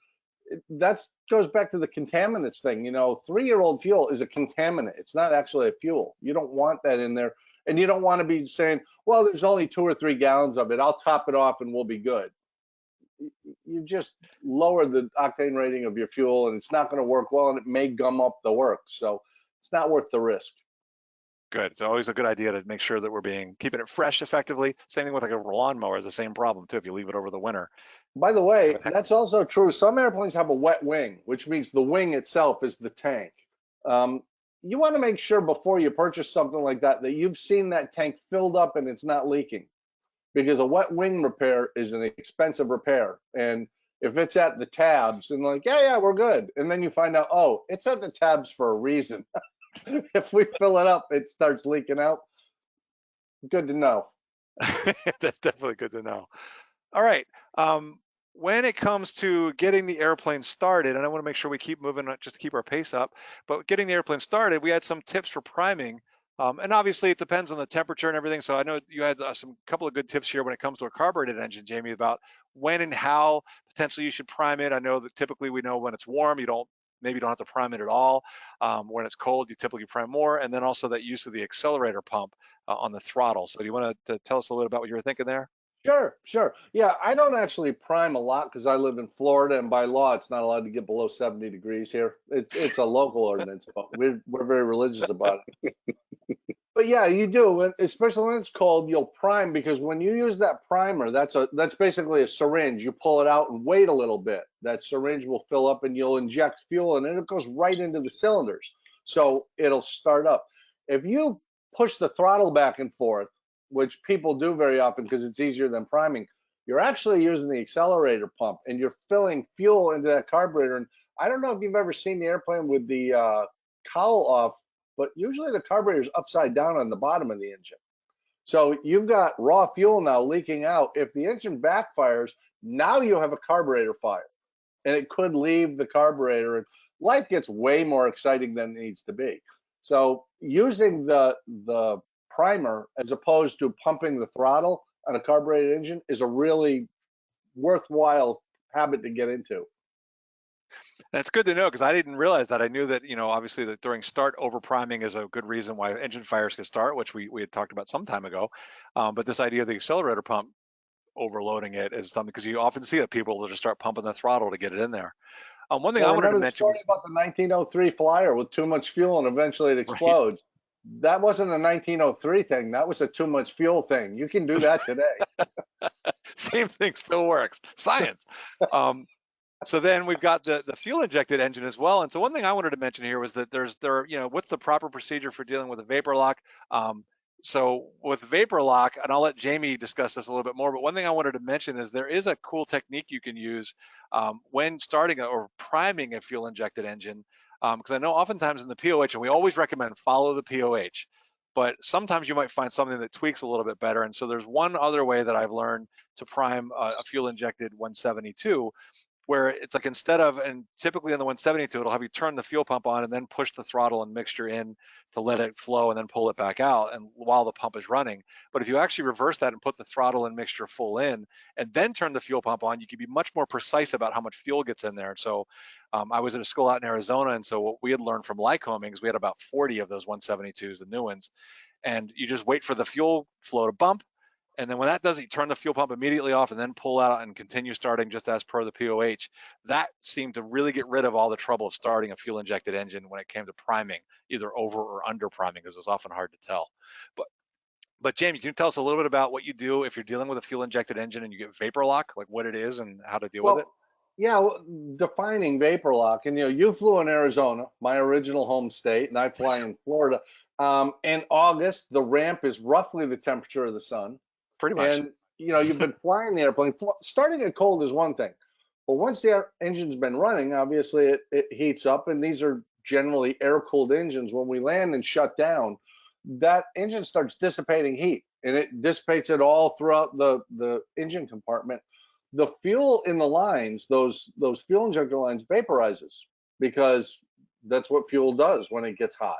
D: that goes back to the contaminants thing. You know, 3-year-old fuel is a contaminant. It's not actually a fuel. You don't want that in there. And you don't want to be saying, well, there's only 2 or 3 gallons of it. I'll top it off and we'll be good. You just lower the octane rating of your fuel, and it's not going to work well, and it may gum up the works. So it's not worth the risk.
B: Good. It's always a good idea to make sure that we're keeping it fresh effectively. Same thing with like a lawnmower is the same problem too if you leave it over the winter.
D: By the way, that's also true. Some airplanes have a wet wing, which means the wing itself is the tank. You want to make sure before you purchase something like that you've seen that tank filled up and it's not leaking, because a wet wing repair is an expensive repair. And if it's at the tabs and like, yeah, we're good, and then you find out, oh, it's at the tabs for a reason. If we fill it up, it starts leaking out. Good to know.
B: That's definitely good to know. All right. When it comes to getting the airplane started, and I want to make sure we keep moving, not just to keep our pace up, but getting the airplane started, we had some tips for priming. And obviously it depends on the temperature and everything. So I know you had some couple of good tips here when it comes to a carbureted engine, Jamie, about when and how potentially you should prime it. I know that typically we know when it's warm, maybe you don't have to prime it at all. When it's cold, you typically prime more. And then also that use of the accelerator pump on the throttle. So do you want to tell us a little bit about what you were thinking there?
D: Sure. Yeah, I don't actually prime a lot because I live in Florida, and by law, it's not allowed to get below 70 degrees here. It's a local ordinance, but we're very religious about it. But yeah, you do, especially when it's cold. You'll prime, because when you use that primer, that's basically a syringe. You pull it out and wait a little bit. That syringe will fill up, and you'll inject fuel, and it goes right into the cylinders, so it'll start up. If you push the throttle back and forth, which people do very often because it's easier than priming, you're actually using the accelerator pump, and you're filling fuel into that carburetor. And I don't know if you've ever seen the airplane with the cowl off, but usually the carburetor is upside down on the bottom of the engine. So you've got raw fuel now leaking out. If the engine backfires, now you have a carburetor fire, and it could leave the carburetor, and life gets way more exciting than it needs to be. So using the primer as opposed to pumping the throttle on a carbureted engine is a really worthwhile habit to get into.
B: And it's good to know, because I didn't realize that. I knew that, obviously that during start, over priming is a good reason why engine fires can start, which we had talked about some time ago. But this idea of the accelerator pump overloading it is something, because you often see that people will just start pumping the throttle to get it in there. One thing I wanted to mention was
D: about the 1903 Flyer with too much fuel and eventually it explodes. Right. That wasn't a 1903 thing. That was a too much fuel thing. You can do that today.
B: Same thing still works. Science. So then we've got the fuel injected engine as well. And so one thing I wanted to mention here was that what's the proper procedure for dealing with a vapor lock? So with vapor lock, and I'll let Jamie discuss this a little bit more, but one thing I wanted to mention is there is a cool technique you can use when starting or priming a fuel injected engine. Because I know oftentimes in the POH, and we always recommend follow the POH, but sometimes you might find something that tweaks a little bit better. And so there's one other way that I've learned to prime a fuel injected 172, where it's like instead of, and typically on the 172, it'll have you turn the fuel pump on and then push the throttle and mixture in to let it flow and then pull it back out and while the pump is running. But if you actually reverse that and put the throttle and mixture full in and then turn the fuel pump on, you can be much more precise about how much fuel gets in there. And so I was at a school out in Arizona, and so what we had learned from Lycoming is we had about 40 of those 172s, the new ones, and you just wait for the fuel flow to bump. And then when that does it, you turn the fuel pump immediately off and then pull out and continue starting just as per the POH. That seemed to really get rid of all the trouble of starting a fuel injected engine when it came to priming, either over or under priming, because it's often hard to tell. But Jamie, can you tell us a little bit about what you do if you're dealing with a fuel injected engine and you get vapor lock, like what it is and how to deal with it?
D: Yeah, defining vapor lock, and you flew in Arizona, my original home state, and I fly in Florida. In August, the ramp is roughly the temperature of the sun.
B: Pretty much.
D: And you've been flying the airplane. Starting it cold is one thing, but once the engine's been running, obviously it heats up, and these are generally air-cooled engines. When we land and shut down, that engine starts dissipating heat, and it dissipates it all throughout the engine compartment. The fuel in the lines, those fuel injector lines, vaporizes because that's what fuel does when it gets hot.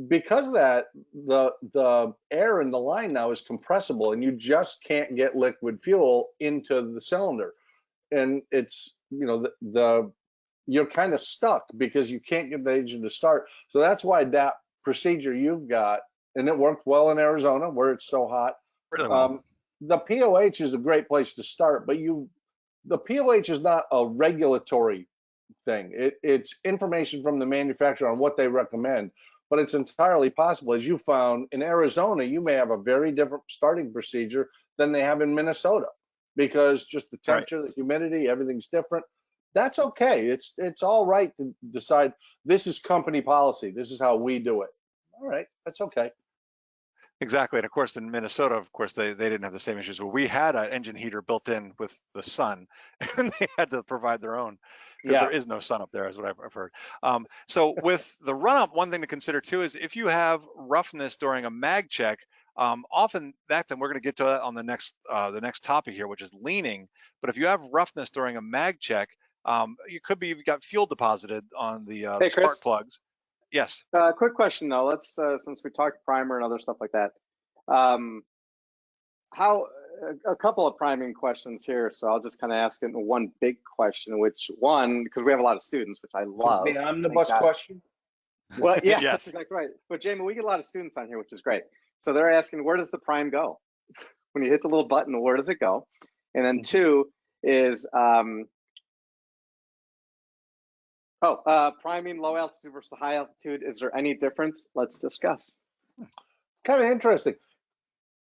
D: Because of that, the air in the line now is compressible, and you just can't get liquid fuel into the cylinder, and it's you're kind of stuck because you can't get the engine to start. So that's why that procedure you've got, and it worked well in Arizona where it's so hot.
B: Really well.
D: The POH is a great place to start, but the POH is not a regulatory thing. It's information from the manufacturer on what they recommend. But it's entirely possible, as you found in Arizona, you may have a very different starting procedure than they have in Minnesota, because just the temperature, the humidity, everything's different. That's okay. It's all right to decide this is company policy. This is how we do it. All right, that's okay.
B: Exactly. And of course, in Minnesota, of course, they didn't have the same issues. Well, we had an engine heater built in with the sun, and they had to provide their own because there is no sun up there, is what I've heard. So with the run-up, one thing to consider too is if you have roughness during a mag check, often that, and we're going to get to that on the next topic here, which is leaning. But if you have roughness during a mag check, you've got fuel deposited on the spark
A: Chris?
B: plugs. Yes.
A: Quick question though. Let's since we talked primer and other stuff like that, a couple of priming questions here. So I'll just kind of ask it in one big question. Which one? Because we have a lot of students, which I love.
D: The omnibus question.
A: Well, yeah,
B: Yes.
A: That's exactly right. But Jamie, we get a lot of students on here, which is great. So they're asking, where does the prime go? When you hit the little button, where does it go? And then two is priming low altitude versus high altitude. Is there any difference? Let's discuss.
D: It's kind of interesting.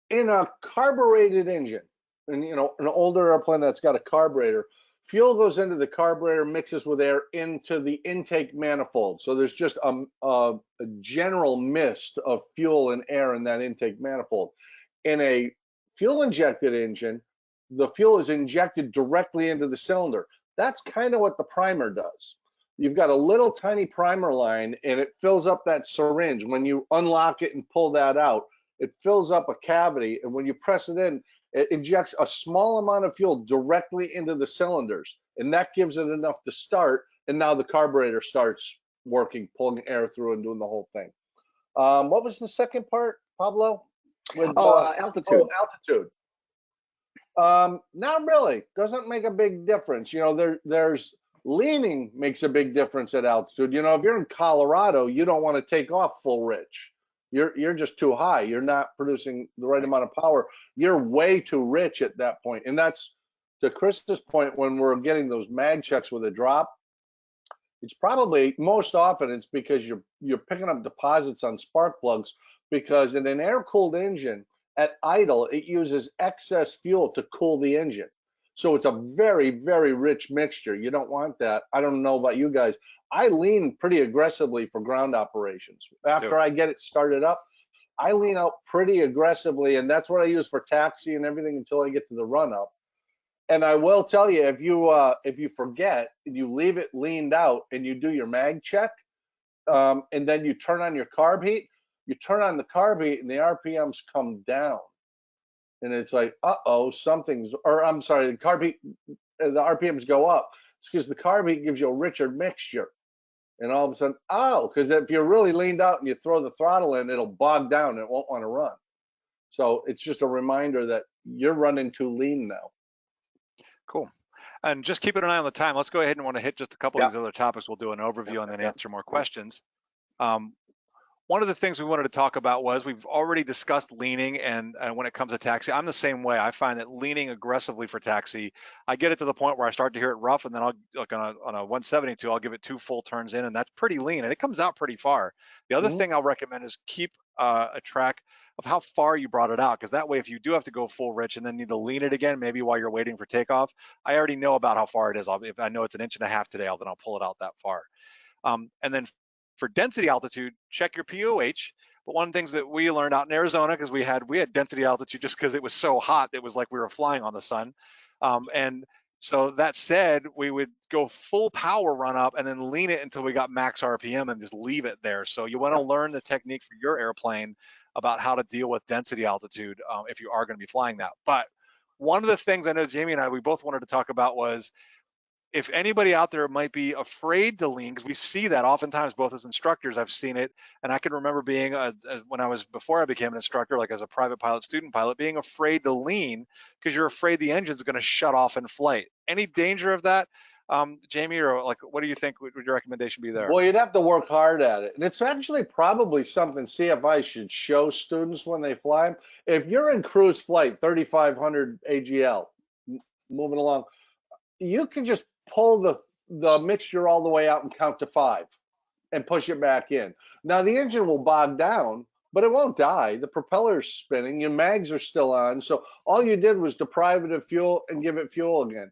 D: In a carbureted engine, and an older airplane that's got a carburetor, fuel goes into the carburetor, mixes with air into the intake manifold. So there's just a general mist of fuel and air in that intake manifold. In a fuel injected engine, the fuel is injected directly into the cylinder. That's kind of what the primer does. You've got a little tiny primer line, and it fills up that syringe. When you unlock it and pull that out, it fills up a cavity, and when you press it in, it injects a small amount of fuel directly into the cylinders, and that gives it enough to start, and now the carburetor starts working, pulling air through and doing the whole thing. What was the second part, Pablo?
A: Altitude.
D: Altitude. Not really. Doesn't make a big difference. There's leaning makes a big difference at altitude. If you're in Colorado, you don't want to take off full rich. You're just too high. You're not producing the right amount of power. You're way too rich at that point. And that's, to Chris's point, when we're getting those mag checks with a drop, it's probably most often it's because you're picking up deposits on spark plugs, because in an air-cooled engine at idle, it uses excess fuel to cool the engine. So it's a very, very rich mixture. You don't want that. I don't know about you guys. I lean pretty aggressively for ground operations. After I get it started up, I lean out pretty aggressively, and that's what I use for taxi and everything until I get to the run up. And I will tell you, if you forget and you leave it leaned out and you do your mag check, and then you turn on your carb heat, you turn on the carb heat and the RPMs come down. And it's like, uh-oh, something's, or I'm sorry, the carb heat, the RPMs go up. It's because the carb heat gives you a richer mixture. And all of a sudden, oh, because if you're really leaned out and you throw the throttle in, it'll bog down and it won't want to run. So it's just a reminder that you're running too lean now.
B: Cool. And just keeping an eye on the time, let's go ahead and want to hit just a couple of these other topics. We'll do an overview and then answer more questions. One of the things we wanted to talk about was we've already discussed leaning, and when it comes to taxi, I'm the same way. I find that leaning aggressively for taxi, I get it to the point where I start to hear it rough, and then I'll, like on a 172, I'll give it 2 full turns in, and that's pretty lean, and it comes out pretty far. The other thing I'll recommend is keep a track of how far you brought it out, because that way, if you do have to go full rich and then need to lean it again, maybe while you're waiting for takeoff, I already know about how far it is. If I know it's 1.5 inches today, then I'll pull it out that far. And then for density altitude, check your POH. But one of the things that we learned out in Arizona, because we had density altitude just because it was so hot, it was like we were flying on the sun. And so that said, we would go full power run up and then lean it until we got max RPM and just leave it there. So you want to learn the technique for your airplane about how to deal with density altitude if you are going to be flying that. But one of the things I know Jamie and we both wanted to talk about was, if anybody out there might be afraid to lean, because we see that oftentimes both as instructors, I've seen it, and I can remember being when I was, before I became an instructor, like as a private pilot, student pilot, being afraid to lean because you're afraid the engine's going to shut off in flight. Any danger of that, Jamie, or like, what do you think would your recommendation be there?
D: Well, you'd have to work hard at it. And it's actually probably something CFI should show students when they fly. If you're in cruise flight, 3,500 AGL, moving along, you can just pull the mixture all the way out and count to 5 and push it back in. Now the engine will bog down, but it won't die. The propeller's spinning, your mags are still on. So all you did was deprive it of fuel and give it fuel again.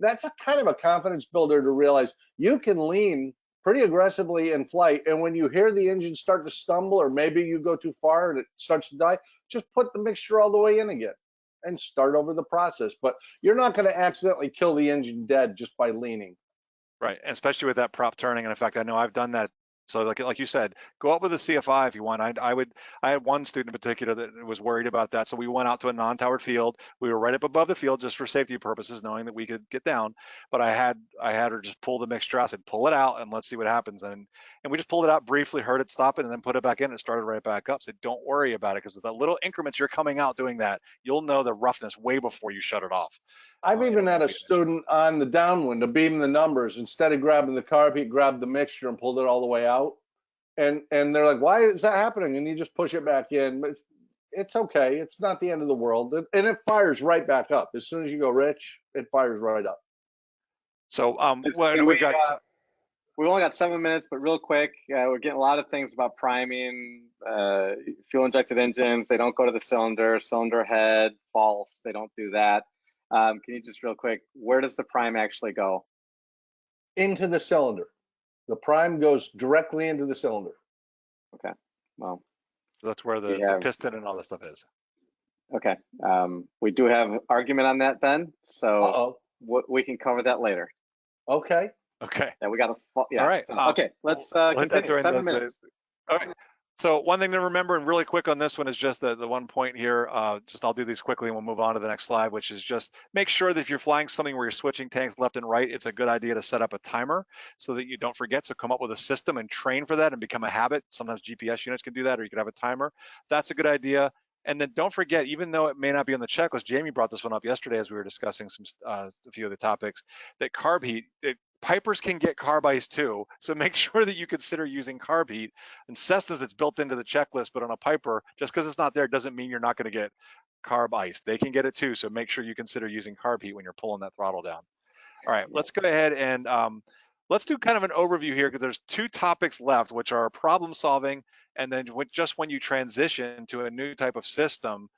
D: That's a kind of a confidence builder to realize you can lean pretty aggressively in flight. And when you hear the engine start to stumble, or maybe you go too far and it starts to die, just put the mixture all the way in again and start over the process. But you're not going to accidentally kill the engine dead just by leaning.
B: Right, and especially with that prop turning. And in fact, I know I've done that. So like you said, go up with a CFI if you want. I had one student in particular that was worried about that. So we went out to a non-towered field. We were right up above the field just for safety purposes, knowing that we could get down. But I had her just pull the mixture. I said, pull it out and let's see what happens. And we just pulled it out briefly, heard it stop it, and then put it back in and it started right back up. So don't worry about it, because the little increments you're coming out doing that, you'll know the roughness way before you shut it off.
D: I've even had a student on the downwind to beam the numbers. Instead of grabbing the carb, he grabbed the mixture and pulled it all the way out. And they're like, why is that happening? And you just push it back in. But it's okay. It's not the end of the world. And it fires right back up. As soon as you go rich, it fires right up.
B: So
A: we've only got 7 minutes, but real quick, we're getting a lot of things about priming, fuel injected engines. They don't go to the cylinder head, false. They don't do that. Can you just real quick, where does the prime actually go?
D: Into the cylinder. The prime goes directly into the cylinder.
A: Okay, well.
B: So that's where the piston and all that stuff is.
A: Okay, we do have argument on that then, so we can cover that later.
D: Okay.
B: Okay.
A: Yeah, we got to, yeah.
B: All right.
A: Okay, let's continue, 7 minutes.
B: All right. So one thing to remember, and really quick on this one, is just the one point here. I'll do these quickly and we'll move on to the next slide, which is just make sure that if you're flying something where you're switching tanks left and right, it's a good idea to set up a timer so that you don't forget. So come up with a system and train for that and become a habit. Sometimes GPS units can do that, or you can have a timer. That's a good idea. And then don't forget, even though it may not be on the checklist, Jamie brought this one up yesterday as we were discussing a few of the topics, that carb heat, Pipers can get carb ice too. So make sure that you consider using carb heat. And Cessna's, it's built into the checklist, but on a Piper, just because it's not there doesn't mean you're not going to get carb ice. They can get it too. So make sure you consider using carb heat when you're pulling that throttle down. All right, let's go ahead and let's do kind of an overview here, because there's 2 topics left, which are problem solving and then just when you transition to a new type of system.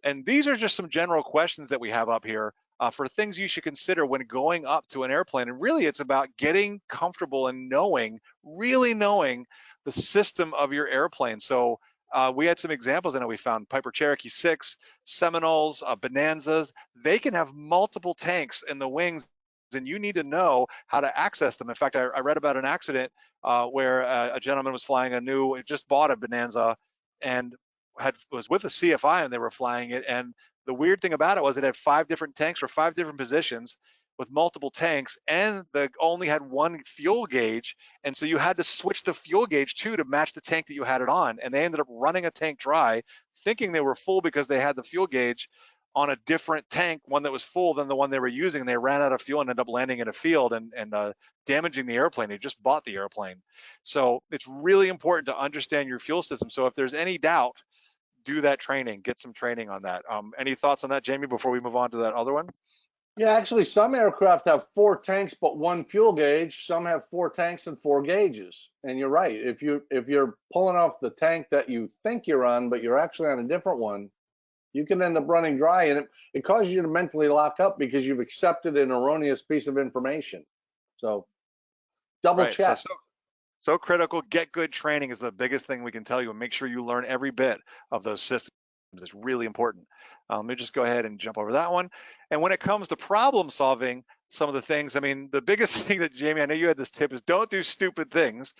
B: And these are just some general questions that we have up here. for things you should consider when going up to an airplane. And really, it's about getting comfortable and really knowing the system of your airplane. So we had some examples. I know we found Piper Cherokee 6, Seminoles, Bonanzas. They can have multiple tanks in the wings, and you need to know how to access them. In fact, I read about an accident where a gentleman was flying just bought a Bonanza and was with a CFI, and they were flying it. And the weird thing about it was it had 5 different tanks for 5 different positions with multiple tanks, and they only had one fuel gauge. And so you had to switch the fuel gauge too to match the tank that you had it on. And they ended up running a tank dry, thinking they were full because they had the fuel gauge on a different tank, one that was full than the one they were using. And they ran out of fuel and ended up landing in a field and damaging the airplane. They just bought the airplane. So it's really important to understand your fuel system. So if there's any doubt, do that training, get some training on that. Any thoughts on that, Jamie, before we move on to that other one?
D: Yeah, actually, some aircraft have 4 tanks but 1 fuel gauge. Some have 4 tanks and 4 gauges. And you're right. If you're pulling off the tank that you think you're on, but you're actually on a different one, you can end up running dry, and it causes you to mentally lock up because you've accepted an erroneous piece of information. So double check.
B: So critical. Get good training is the biggest thing we can tell you, and make sure you learn every bit of those systems. It's really important. Let me just go ahead and jump over that one. And when it comes to problem solving, some of the things, I mean, the biggest thing that, Jamie, I know you had this tip, is don't do stupid things,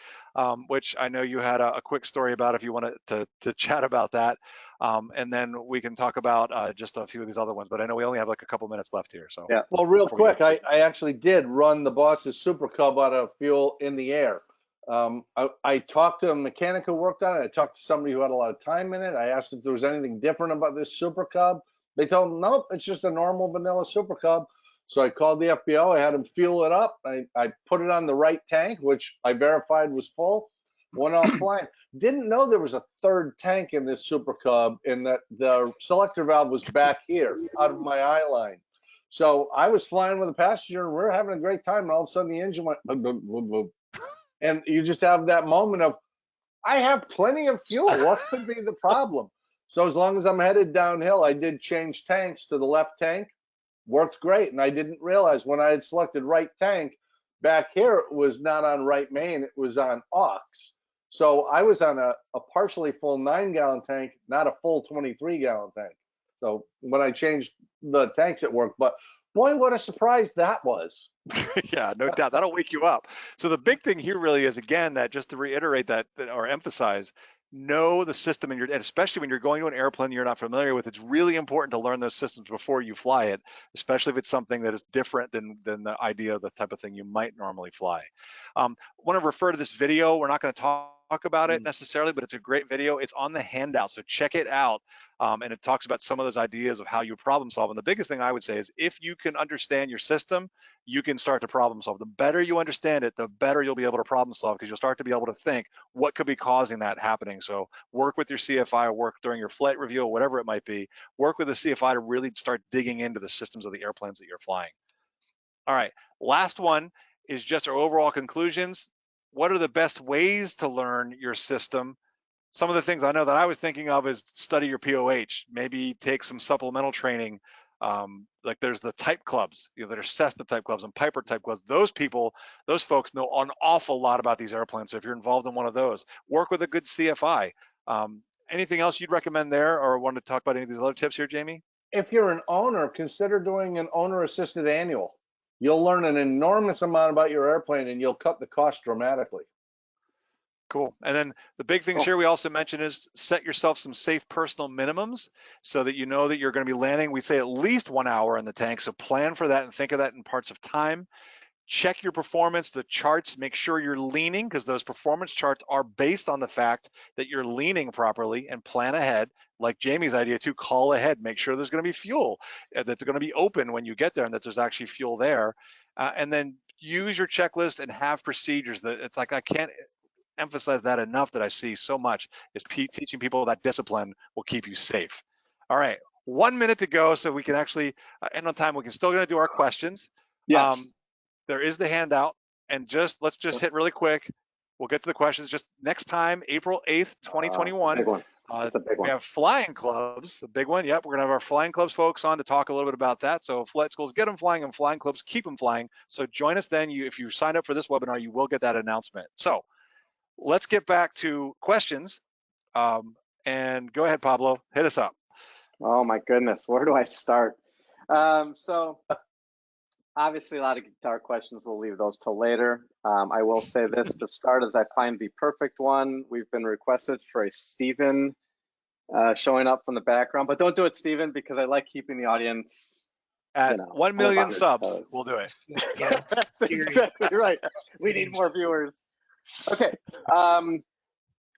B: which I know you had a quick story about if you wanted to chat about that. And then we can talk about just a few of these other ones, but I know we only have like a couple minutes left here. So
D: yeah, well, real quick, I actually did run the boss's Super Cub out of fuel in the air. I talked to a mechanic who worked on it. I talked to somebody who had a lot of time in it. I asked if there was anything different about this Super Cub. They told me, nope, it's just a normal vanilla Super Cub. So I called the FBO. I had them fuel it up. I put it on the right tank, which I verified was full. Went offline. Didn't know there was a 3rd tank in this Super Cub, and that the selector valve was back here out of my eye line. So I was flying with a passenger, and we were having a great time. And all of a sudden, the engine went boom, boom, boom, boom. And you just have that moment of, I have plenty of fuel. What could be the problem? So as long as I'm headed downhill, I did change tanks to the left tank. Worked great. And I didn't realize when I had selected right tank, back here it was not on right main, it was on aux. So I was on a partially full 9-gallon tank, not a full 23-gallon tank. So when I changed the tanks, it worked. But boy, what a surprise that was.
B: Yeah, no doubt. That'll wake you up. So the big thing here really is, again, that just to reiterate that or emphasize, know the system, and especially when you're going to an airplane you're not familiar with, it's really important to learn those systems before you fly it, especially if it's something that is different than the idea of the type of thing you might normally fly. I want to refer to this video. We're not going to talk about it necessarily, but it's a great video. It's on the handout, so check it out. And it talks about some of those ideas of how you problem solve. And the biggest thing I would say is, if you can understand your system, you can start to problem solve. The better you understand it, the better you'll be able to problem solve, because you'll start to be able to think what could be causing that happening. So work with your CFI, or work during your flight review, or whatever it might be. Work with the CFI to really start digging into the systems of the airplanes that you're flying. All right, last one is just our overall conclusions. What are the best ways to learn your system? Some of the things I know that I was thinking of is study your POH, maybe take some supplemental training. Like there's the type clubs, that are Cessna type clubs and Piper type clubs. Those folks know an awful lot about these airplanes. So if you're involved in one of those, work with a good CFI. Anything else you'd recommend there, or want to talk about any of these other tips here, Jamie?
D: If you're an owner, consider doing an owner-assisted annual. You'll learn an enormous amount about your airplane, and you'll cut the cost dramatically.
B: Cool. And then the big things here we also mentioned is set yourself some safe personal minimums, so that you know that you're going to be landing, we say, at least 1 hour in the tank. So plan for that and think of that in parts of time. Check your performance, the charts, make sure you're leaning, because those performance charts are based on the fact that you're leaning properly, and plan ahead. Like Jamie's idea too, call ahead, make sure there's going to be fuel that's going to be open when you get there, and that there's actually fuel there. And then use your checklist and have procedures. That it's like, I can't emphasize that enough, that I see so much, is teaching people that discipline will keep you safe. All right, 1 minute to go, so we can actually end on time. We can still gonna do our questions.
A: Yes.
B: There is the handout, and let's just hit really quick. We'll get to the questions just next time, April 8th, 2021.
A: That's a big
B: We
A: one.
B: have flying clubs, a big one. Yep, we're gonna have our flying clubs folks on to talk a little bit about that. So flight schools, get them flying, and flying clubs, keep them flying. So join us then. If you sign up for this webinar, you will get that announcement. So let's get back to questions. And go ahead, Pablo, hit us up.
A: Oh my goodness, where do I start? So obviously a lot of guitar questions, we'll leave those till later. I will say this to start as I find the perfect one. We've been requested for a Stephen showing up from the background, but don't do it, Stephen, because I like keeping the audience
B: At 1 million subs,
A: toes.
B: we'll do it.
C: Yeah,
A: That's exactly right. We need more viewers. Okay.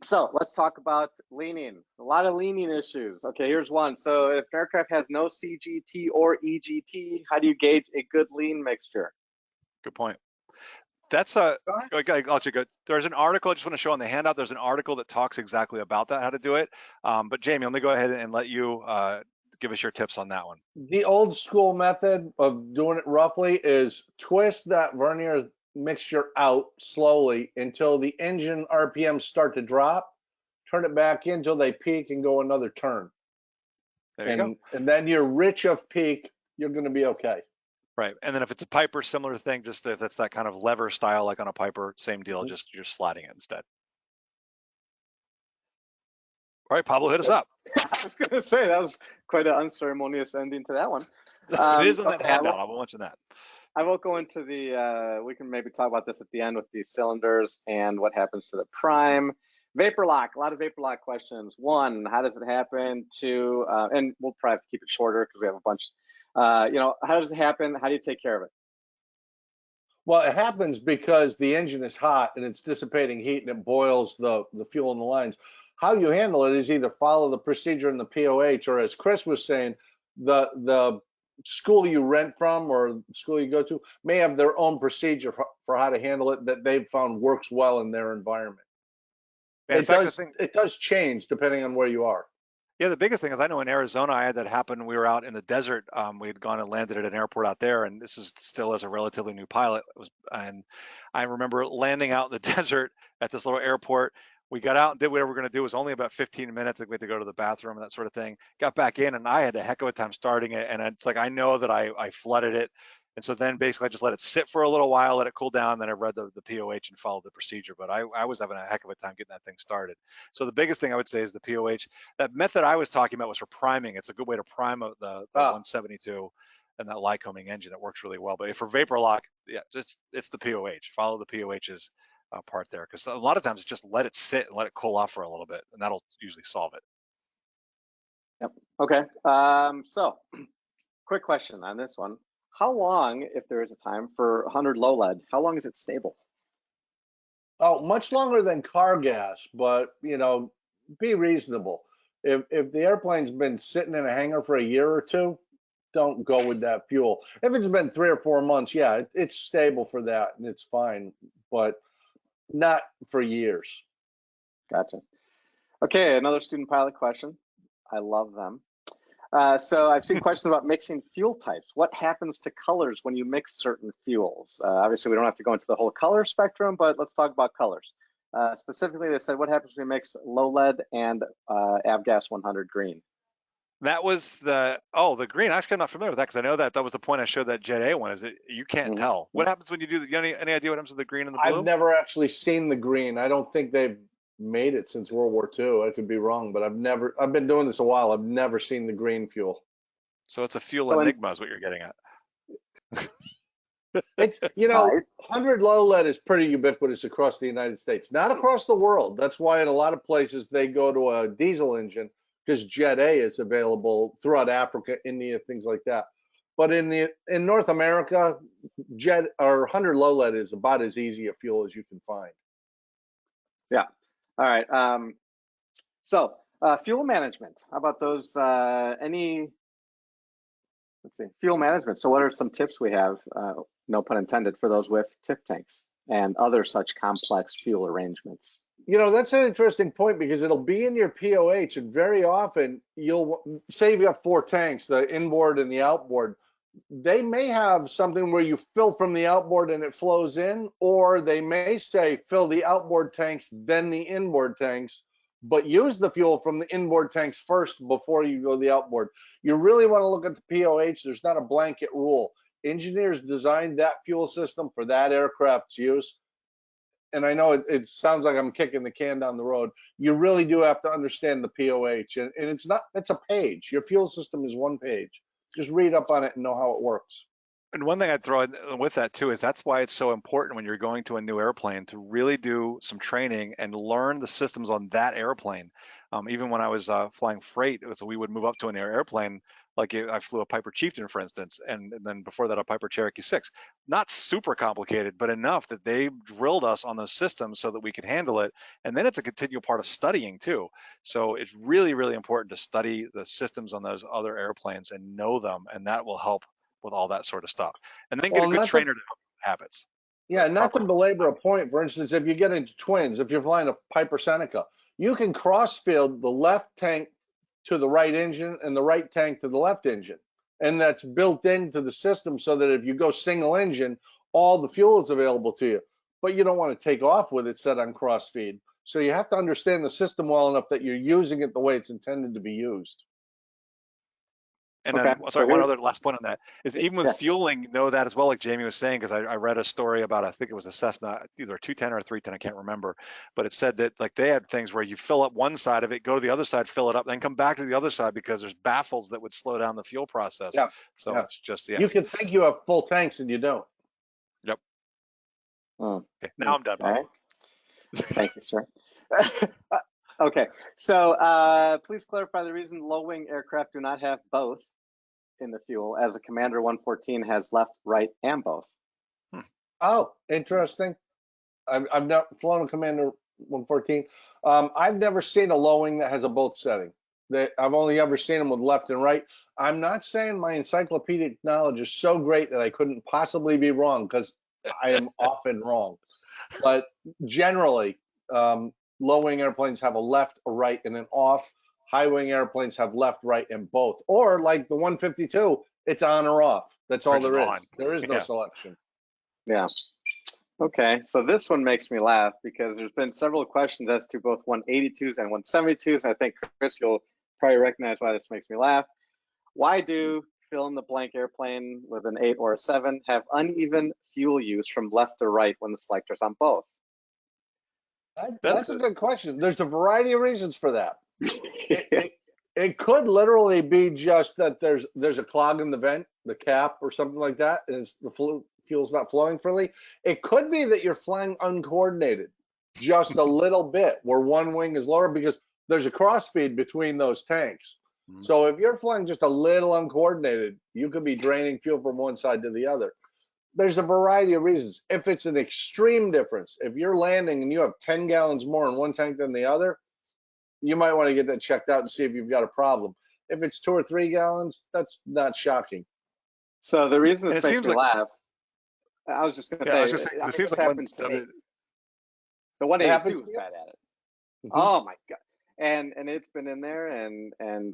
A: So let's talk about leaning. A lot of leaning issues. Okay, here's one. So if an aircraft has no CGT or EGT, how do you gauge a good lean mixture?
B: Good point. That's a, I'll let you go. There's an article I just want to show on the handout. There's an article that talks exactly about that, how to do it. But Jamie, let me go ahead and let you give us your tips on that one.
D: The old school method of doing it roughly is twist that vernier mixture out slowly until the engine RPMs start to drop, turn it back in until they peak and go another turn.
B: There you go.
D: And then you're rich of peak, you're going to be okay.
B: Right. And then if it's a Piper, similar thing, just if that's that kind of lever style, like on a Piper, same deal, just you're sliding it instead. All right, Pablo, hit us up.
A: I was going to say, that was quite an unceremonious ending to that one.
B: It is on that
A: Okay,
B: handout. I will mention that.
A: I won't go into the, we can maybe talk about this at the end with these cylinders and what happens to the prime. Vapor lock, a lot of vapor lock questions. One, how does it happen? Two, and we'll probably have to keep it shorter because we have a bunch. You know, how does it happen? How do you take care of it?
D: Well, it happens because the engine is hot and it's dissipating heat and it boils the fuel in the lines. How you handle it is either follow the procedure in the POH, or as Chris was saying, the school you rent from or school you go to may have their own procedure for how to handle it that they've found works well in their environment.
B: Yeah,
D: It does change depending on where you are.
B: Yeah, the biggest thing is I know in Arizona I had that happen. We were out in the desert. We had gone and landed at an airport out there, and this is still as a relatively new pilot. And I remember landing out in the desert at this little airport. We got out and did whatever we were going to do. It was only about 15 minutes. Like we had to go to the bathroom and that sort of thing. Got back in, and I had a heck of a time starting it. And it's like I know that I flooded it. And so then basically I just let it sit for a little while, let it cool down. Then I read the POH and followed the procedure. But I was having a heck of a time getting that thing started. So the biggest thing I would say is the POH. That method I was talking about was for priming. It's a good way to prime the 172 and that Lycoming engine. It works really well. But for vapor lock, yeah, it's the POH. Follow the POH's part there, because a lot of times just let it sit and let it cool off for a little bit, and that'll usually solve it.
A: Yep. Okay. So quick question on this one. How long, if there is a time, for 100 low lead, how long is it stable?
D: Oh, much longer than car gas, but you know, be reasonable. If the airplane's been sitting in a hangar for a year or two, don't go with that fuel. If it's been 3 or 4 months, yeah, it's stable for that and it's fine, but not for years.
A: Gotcha. Okay, another student pilot question. I love them. So I've seen questions about mixing fuel types. What happens to colors when you mix certain fuels? Obviously, we don't have to go into the whole color spectrum, but let's talk about colors. Specifically, they said, what happens when we mix low lead and Avgas 100 green?
B: That was the green. Actually, I'm not familiar with that because I know that was the point I showed that Jet A one. Is that you can't tell what happens when you do the any idea what happens with the green and the blue?
D: I've never actually seen the green. I don't think they've made it since World War II. I could be wrong, but I've been doing this a while. I've never seen the green fuel.
B: So it's a fuel enigma is what you're getting at.
D: It's, 100 low lead is pretty ubiquitous across the United States, not across the world. That's why in a lot of places they go to a diesel engine because Jet A is available throughout Africa, India, things like that. But in North America, Jet or 100 low lead is about as easy a fuel as you can find.
A: Yeah. All right. So fuel management. How about those? Fuel management. So what are some tips we have? No pun intended, for those with tip tanks and other such complex fuel arrangements.
D: That's an interesting point because it'll be in your POH, and very often you'll say you have 4 tanks, the inboard and the outboard. They may have something where you fill from the outboard and it flows in, or they may say fill the outboard tanks, then the inboard tanks. but use the fuel from the inboard tanks first before you go to the outboard. You really want to look at the POH. There's not a blanket rule. Engineers designed that fuel system for that aircraft's use. And I know it sounds like I'm kicking the can down the road. You really do have to understand the POH. And it's a page. Your fuel system is one page. Just read up on it and know how it works.
B: And one thing I'd throw in with that too is that's why it's so important when you're going to a new airplane to really do some training and learn the systems on that airplane. Even when I was flying freight, we would move up to an airplane, like I flew a Piper Chieftain, for instance, and then before that a Piper Cherokee 6. Not super complicated, but enough that they drilled us on those systems so that we could handle it. And then it's a continual part of studying too. So it's really, really important to study the systems on those other airplanes and know them, and that will help with all that sort of stuff. And then get a good trainer to help with habits.
D: Yeah, not to belabor a point, for instance, if you get into twins, if you're flying a Piper Seneca, you can cross-field the left tank to the right engine and the right tank to the left engine. And that's built into the system so that if you go single engine, all the fuel is available to you. But you don't want to take off with it set on cross-feed. So you have to understand the system well enough that you're using it the way it's intended to be used.
B: And then, sorry, one other last point on that is even with fueling, know that as well, like Jamie was saying, because I read a story about, I think it was a Cessna, either a 210 or a 310, I can't remember, but it said that like they had things where you fill up one side of it, go to the other side, fill it up, then come back to the other side because there's baffles that would slow down the fuel process.
D: Yeah.
B: So it's just,
D: You can think you have full tanks and you don't.
B: Yep.
A: Oh,
B: okay, now I'm done.
A: All right. Thank you, sir. Okay, so please clarify the reason low-wing aircraft do not have both in the fuel, as a Commander 114 has left, right, and both.
D: Oh, interesting. I've not flown a Commander 114. I've never seen a low-wing that has a both setting. I've only ever seen them with left and right. I'm not saying my encyclopedic knowledge is so great that I couldn't possibly be wrong, because I am often wrong. But generally, low-wing airplanes have a left, a right, and an off. High-wing airplanes have left, right, and both. Or like the 152, it's on or off. That's all there is. There is no selection.
A: Yeah. Okay, so this one makes me laugh because there's been several questions as to both 182s and 172s. And I think, Chris, you'll probably recognize why this makes me laugh. Why do fill in the blank airplane with an 8 or a 7 have uneven fuel use from left to right when the selector's on both?
D: That's a good question. There's a variety of reasons for that. It could literally be just that there's a clog in the vent, the cap, or something like that, and the fuel's not flowing freely. It could be that you're flying uncoordinated, just a little bit, where one wing is lower because there's a crossfeed between those tanks. So if you're flying just a little uncoordinated, you could be draining fuel from one side to the other. There's a variety of reasons. If it's an extreme difference, if you're landing and you have 10 gallons more in one tank than the other, you might want to get that checked out and see if you've got a problem. If it's 2 or 3 gallons, that's not shocking.
A: So the reason this makes me laugh, I was just going to say,
B: it seems like
A: happens to me. The 182 is bad at it. Oh my God. And it's been in there, and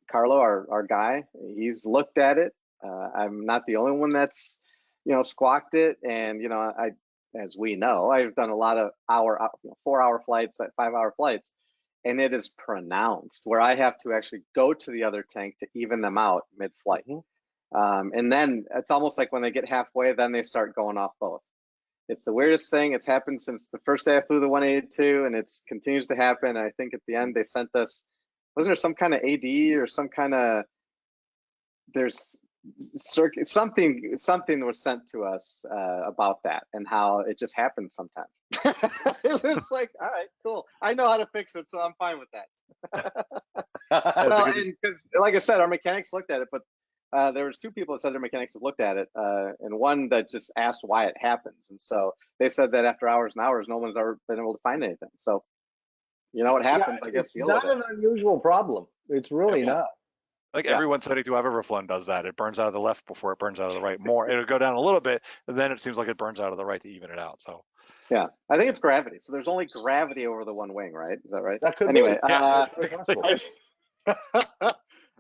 A: Carlo, our guy, he's looked at it. I'm not the only one that's, squawked it. And, as we know, I've done a lot of 4-hour flights, 5-hour flights. And it is pronounced where I have to actually go to the other tank to even them out mid-flight. And then it's almost like when they get halfway, then they start going off both. It's the weirdest thing. It's happened since the first day I flew the 182, and it continues to happen. I think at the end they sent us, wasn't there some kind of AD or some kind of, there's something was sent to us about that and how it just happens sometimes. It was like, all right, cool. I know how to fix it, so I'm fine with that. Well, because like I said, our mechanics looked at it, but there was 2 people that said their mechanics have looked at it, and one that just asked why it happens. And so they said that after hours and hours, no one's ever been able to find anything. So, what happens, I guess.
D: It's not an unusual problem. It's really not.
B: Like every 172 I've ever flown does that. It burns out of the left before it burns out of the right more. It'll go down a little bit, and then it seems like it burns out of the right to even it out. So.
A: Yeah, I think it's gravity. So there's only gravity over the one wing, right? Is that right?
D: That could
A: anyway,
D: be.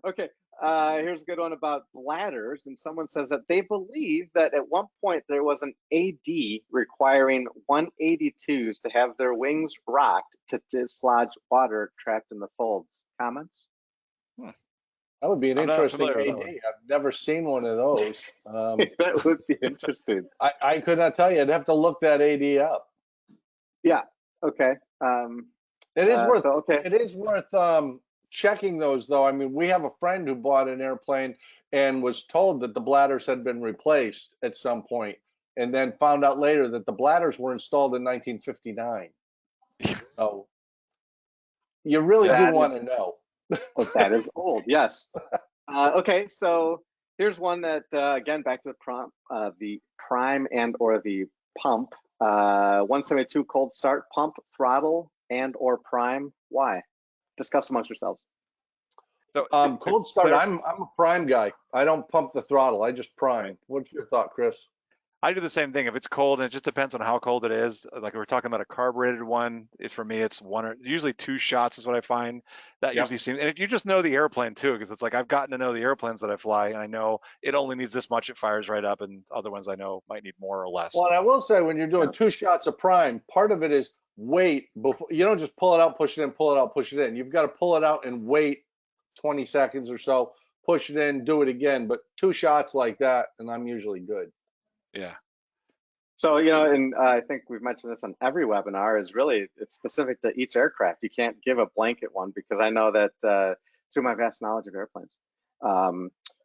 A: Okay. Here's a good one about bladders. And someone says that they believe that at one point there was an AD requiring 182s to have their wings rocked to dislodge water trapped in the folds. Comments?
D: That would be an
B: I'm not
D: interesting
B: familiar with
D: AD.
B: that one.
D: I've never seen one of those.
A: That would be interesting.
D: I could not tell you. I'd have to look that AD up.
A: Yeah. Okay.
D: It is worth.
A: So, okay.
D: It is worth checking those, though. I mean, we have a friend who bought an airplane and was told that the bladders had been replaced at some point, and then found out later that the bladders were installed in 1959. So you really do
A: That
D: want
A: is-
D: to know.
A: Oh, that is old. Yes. Okay. So here's one that again back to the prime and or the pump. 172 cold start pump throttle and or prime. Why? Discuss amongst yourselves.
B: So,
D: Cold start.
B: Claire-
D: I'm a prime guy. I don't pump the throttle. I just prime. What's your thought, Chris?
B: I do the same thing. If it's cold, and it just depends on how cold it is. Like we're talking about a carbureted one, for me, it's one or usually 2 shots is what I find. That
D: Yep.
B: usually seems, and you just know the airplane too, because it's like I've gotten to know the airplanes that I fly, and I know it only needs this much, it fires right up, and other ones I know might need more or less.
D: Well, and I will say when you're doing
A: Yeah.
D: 2 shots of prime, part of it is wait before you don't just pull it out, push it in, pull it out, push it in. You've got to pull it out and wait 20 seconds or so, push it in, do it again. But 2 shots like that, and I'm usually good.
B: Yeah.
A: So, and I think we've mentioned this on every webinar, is really it's specific to each aircraft. You can't give a blanket one because I know that through my vast knowledge of airplanes,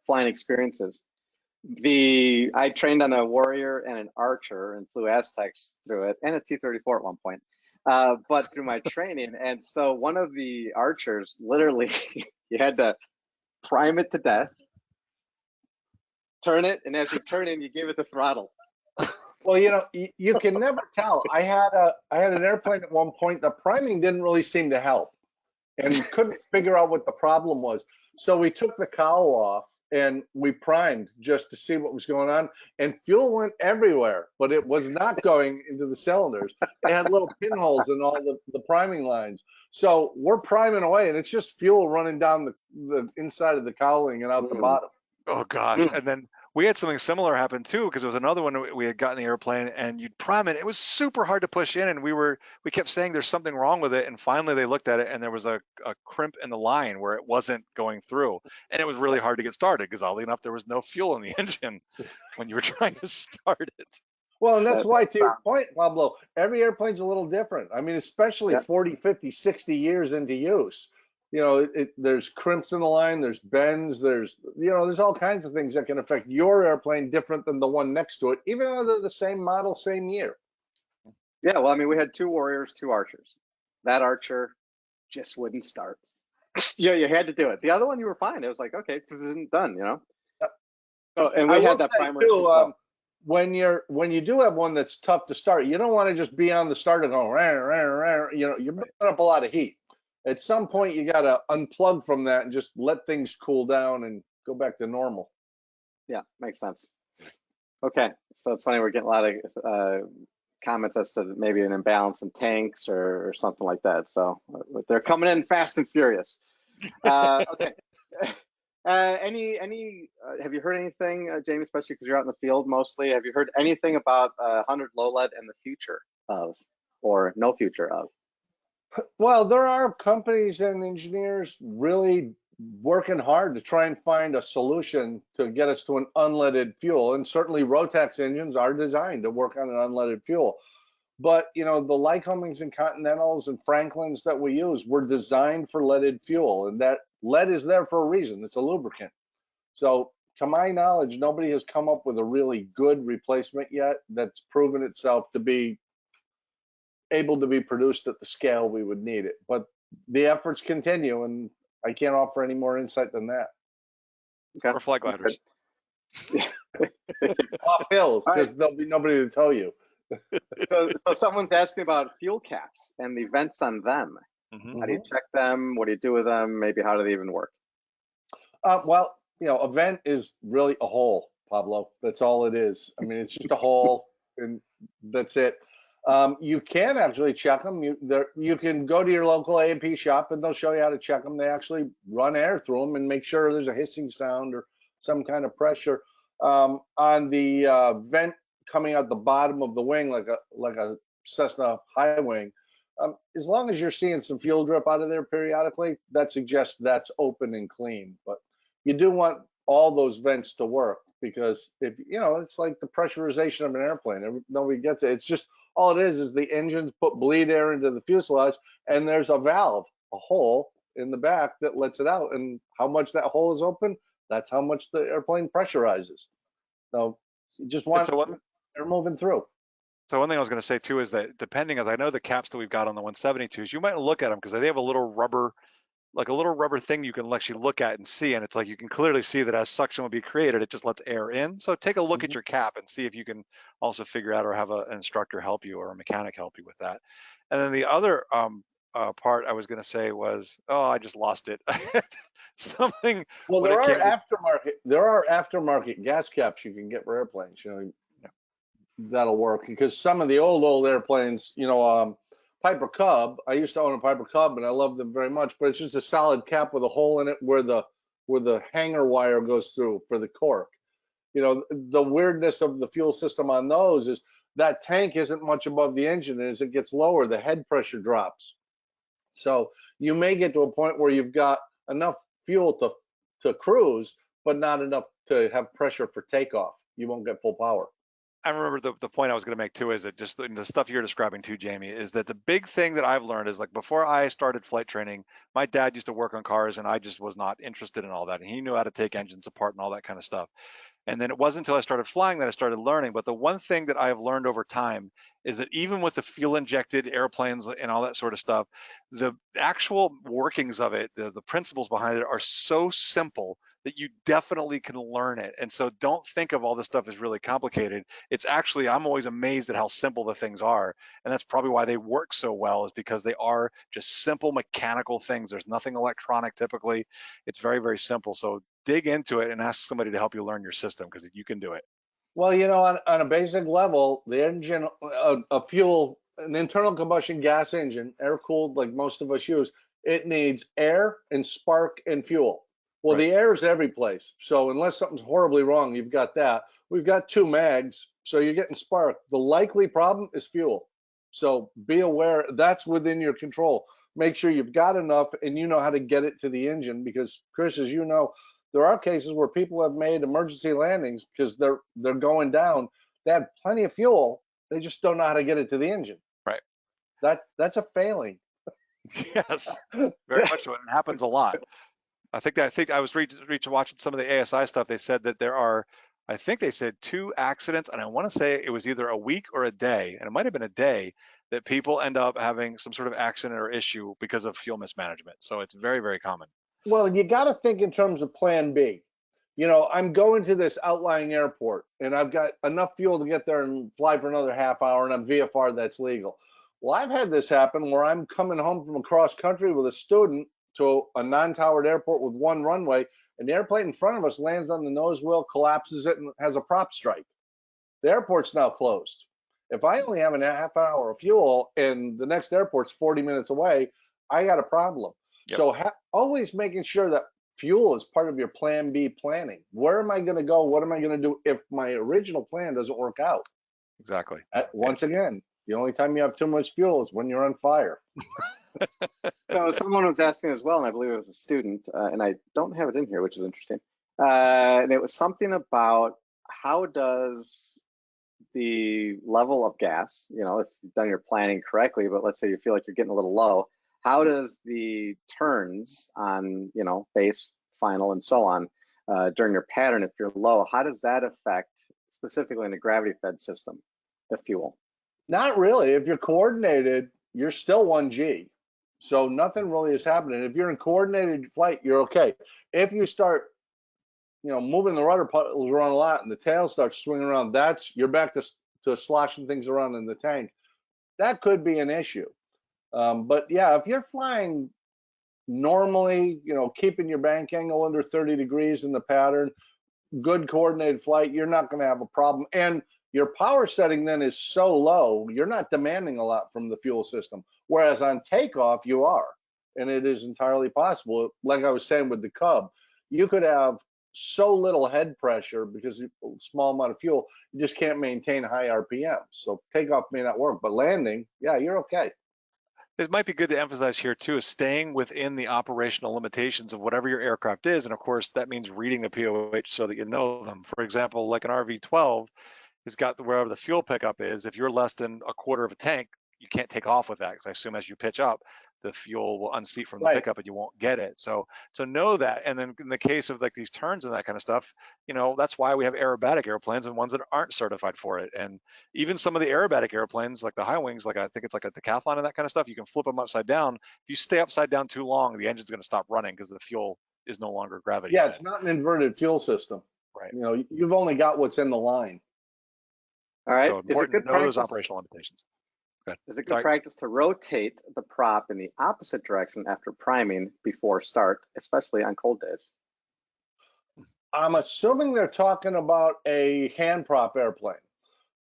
A: flying experiences, I trained on a Warrior and an Archer and flew Aztecs through it and a T-34 at one point. But through my training, and so one of the Archers, literally, you had to prime it to death, turn it, and as you're turning, you give it the throttle.
D: Well, you can never tell. I had an airplane at one point. The priming didn't really seem to help, and couldn't figure out what the problem was. So we took the cowl off and we primed just to see what was going on. And fuel went everywhere, but it was not going into the cylinders. It had little pinholes in all the priming lines. So we're priming away, and it's just fuel running down the inside of the cowling and out the bottom.
B: Oh gosh. And then we had something similar happen too, because there was another one we had gotten the airplane, and you'd prime it. It was super hard to push in, and we kept saying there's something wrong with it, and finally they looked at it, and there was a crimp in the line where it wasn't going through, and it was really hard to get started because oddly enough there was no fuel in the engine when you were trying to start it.
D: Well, and that's why, to your point, Pablo, every airplane's a little different. I mean, especially 40, 50, 60 years into use. There's crimps in the line, there's bends, there's all kinds of things that can affect your airplane different than the one next to it, even though they're the same model, same year.
A: Yeah, well, I mean, we had 2 Warriors, 2 Archers. That Archer just wouldn't start. Yeah, you had to do it. The other one, you were fine. It was like, okay, this isn't done,
D: Yep.
A: Oh, and we had that primary
D: too, when you do have one that's tough to start, you don't want to just be on the starter going, you're building up a lot of heat. At some point, you got to unplug from that and just let things cool down and go back to normal.
A: Yeah, makes sense. Okay, so it's funny, we're getting a lot of comments as to maybe an imbalance in tanks or something like that. So they're coming in fast and furious. Okay. Have you heard anything, Jamie, especially because you're out in the field mostly, have you heard anything about 100 low lead and the future of, or no future of?
D: Well, there are companies and engineers really working hard to try and find a solution to get us to an unleaded fuel. And certainly Rotax engines are designed to work on an unleaded fuel. But, the Lycomings and Continentals and Franklins that we use were designed for leaded fuel. And that lead is there for a reason. It's a lubricant. So to my knowledge, nobody has come up with a really good replacement yet that's proven itself to be able to be produced at the scale we would need it. But the efforts continue, and I can't offer any more insight than that.
A: Okay.
B: Or flight gliders.
D: Off hills, because there'll be nobody to tell you.
A: So someone's asking about fuel caps and the vents on them. How do you check them? What do you do with them? Maybe how do they even work?
D: Well, a vent is really a hole, Pablo. That's all it is. I mean, it's just a hole, and that's it. You can actually check them. You can go to your local A&P shop and they'll show you how to check them. They actually run air through them and make sure there's a hissing sound or some kind of pressure on the vent coming out the bottom of the wing, like a Cessna high wing. As long as you're seeing some fuel drip out of there periodically, that suggests that's open and clean. But you do want all those vents to work, because if it's like the pressurization of an airplane. Nobody gets it. It's just all it is the engines put bleed air into the fuselage, and there's a valve, a hole in the back that lets it out. And how much that hole is open, that's how much the airplane pressurizes. So you just want air moving through.
B: So one thing I was going to say too is that depending, as I know the caps that we've got on the 172s, you might look at them because they have a little rubber, like a little rubber thing you can actually look at and see, and it's like you can clearly see that as suction will be created, it just lets air in. So take a look at your cap and see if you can also figure out, or have an instructor help you or a mechanic help you with that. And then the other part I was going to say was, oh, I just lost it. Something.
D: Well, there are aftermarket gas caps you can get for airplanes. That'll work, because some of the old airplanes, Piper Cub, I used to own a Piper Cub and I love them very much, but it's just a solid cap with a hole in it where the hanger wire goes through for the cork. The weirdness of the fuel system on those is that tank isn't much above the engine, and as it gets lower, the head pressure drops. So you may get to a point where you've got enough fuel to cruise, but not enough to have pressure for takeoff. You won't get full power.
B: I remember the point I was going to make too is that just the stuff you're describing too, Jamie, is that the big thing that I've learned is, like, before I started flight training, my dad used to work on cars and I just was not interested in all that. And he knew how to take engines apart and all that kind of stuff. And then it wasn't until I started flying that I started learning. But the one thing that I've learned over time is that even with the fuel injected airplanes and all that sort of stuff, the actual workings of it, the principles behind it are so simple that you definitely can learn it. And so don't think of all this stuff as really complicated. It's actually, I'm always amazed at how simple the things are. And that's probably why they work so well, is because they are just simple mechanical things. There's nothing electronic typically. It's very, very simple. So dig into it and ask somebody to help you learn your system, because you can do it.
D: Well, on a basic level, the engine, an internal combustion gas engine, air cooled like most of us use, it needs air and spark and fuel. Well,
B: Right.
D: The air is every place. So unless something's horribly wrong, you've got that. We've got 2 mags, so you're getting spark. The likely problem is fuel. So be aware that's within your control. Make sure you've got enough and you know how to get it to the engine, because Chris, as you know, there are cases where people have made emergency landings because they're going down. They have plenty of fuel. They just don't know how to get it to the engine.
B: Right.
D: That's a failing.
B: Yes, very much so. And it happens a lot. I think I was watching some of the ASI stuff. They said that there are, I think they said 2 accidents, and I want to say it was either a week or a day, and it might have been a day, that people end up having some sort of accident or issue because of fuel mismanagement. So it's very, very common.
D: Well, you got to think in terms of plan B. I'm going to this outlying airport and I've got enough fuel to get there and fly for another half hour, and I'm VFR that's legal. Well, I've had this happen where I'm coming home from across country with a student to a non-towered airport with 1 runway, and the airplane in front of us lands on the nose wheel, collapses it, and has a prop strike. The airport's now closed. If I only have a half hour of fuel and the next airport's 40 minutes away, I got a problem.
B: Yep.
D: So always making sure that fuel is part of your plan B planning. Where am I going to go? What am I going to do if my original plan doesn't work out?
B: Exactly.
D: Once again, the only time you have too much fuel is when you're on fire.
A: So someone was asking as well, and I believe it was a student, and I don't have it in here, which is interesting. And it was something about, how does the level of gas, if you've done your planning correctly, but let's say you feel like you're getting a little low, how does the turns on, base, final, and so on, during your pattern, if you're low, how does that affect, specifically in a gravity fed system, the fuel?
D: Not really. If you're coordinated, you're still 1G. So nothing really is happening. If you're in coordinated flight, you're okay. If you start, moving the rudder pedals around a lot and the tail starts swinging around, you're back to sloshing things around in the tank. That could be an issue. But yeah, if you're flying normally, keeping your bank angle under 30 degrees in the pattern, good coordinated flight, you're not going to have a problem. And your power setting then is so low, you're not demanding a lot from the fuel system. Whereas on takeoff, you are. And it is entirely possible. Like I was saying with the Cub, you could have so little head pressure because a small amount of fuel, you just can't maintain high RPMs. So takeoff may not work, but landing, yeah, you're okay.
B: It might be good to emphasize here too is staying within the operational limitations of whatever your aircraft is. And of course, that means reading the POH so that you know them. For example, like an RV-12 has got wherever the fuel pickup is. If you're less than a quarter of a tank, you can't take off with that because I assume as you pitch up, the fuel will unseat from the
D: Right.
B: pickup and you won't get it. So know that. And then in the case of like these turns and that kind of stuff, you know, that's why we have aerobatic airplanes and ones that aren't certified for it. And even some of the aerobatic airplanes, like the high wings, like I think it's like a decathlon and that kind of stuff, you can flip them upside down. If you stay upside down too long, the engine's going to stop running because the fuel is no longer gravity
D: Yeah,
B: fed.
D: it's not an inverted fuel system.
B: Right.
D: You know, you've only got what's in the line.
A: All right.
B: So
A: Is it
B: important
A: good
B: to know those
A: practice?
B: operational limitations.
A: Is it good
B: Sorry.
A: practice to rotate the prop in the opposite direction after priming before start, especially on cold days?
D: I'm assuming they're talking about a hand prop airplane.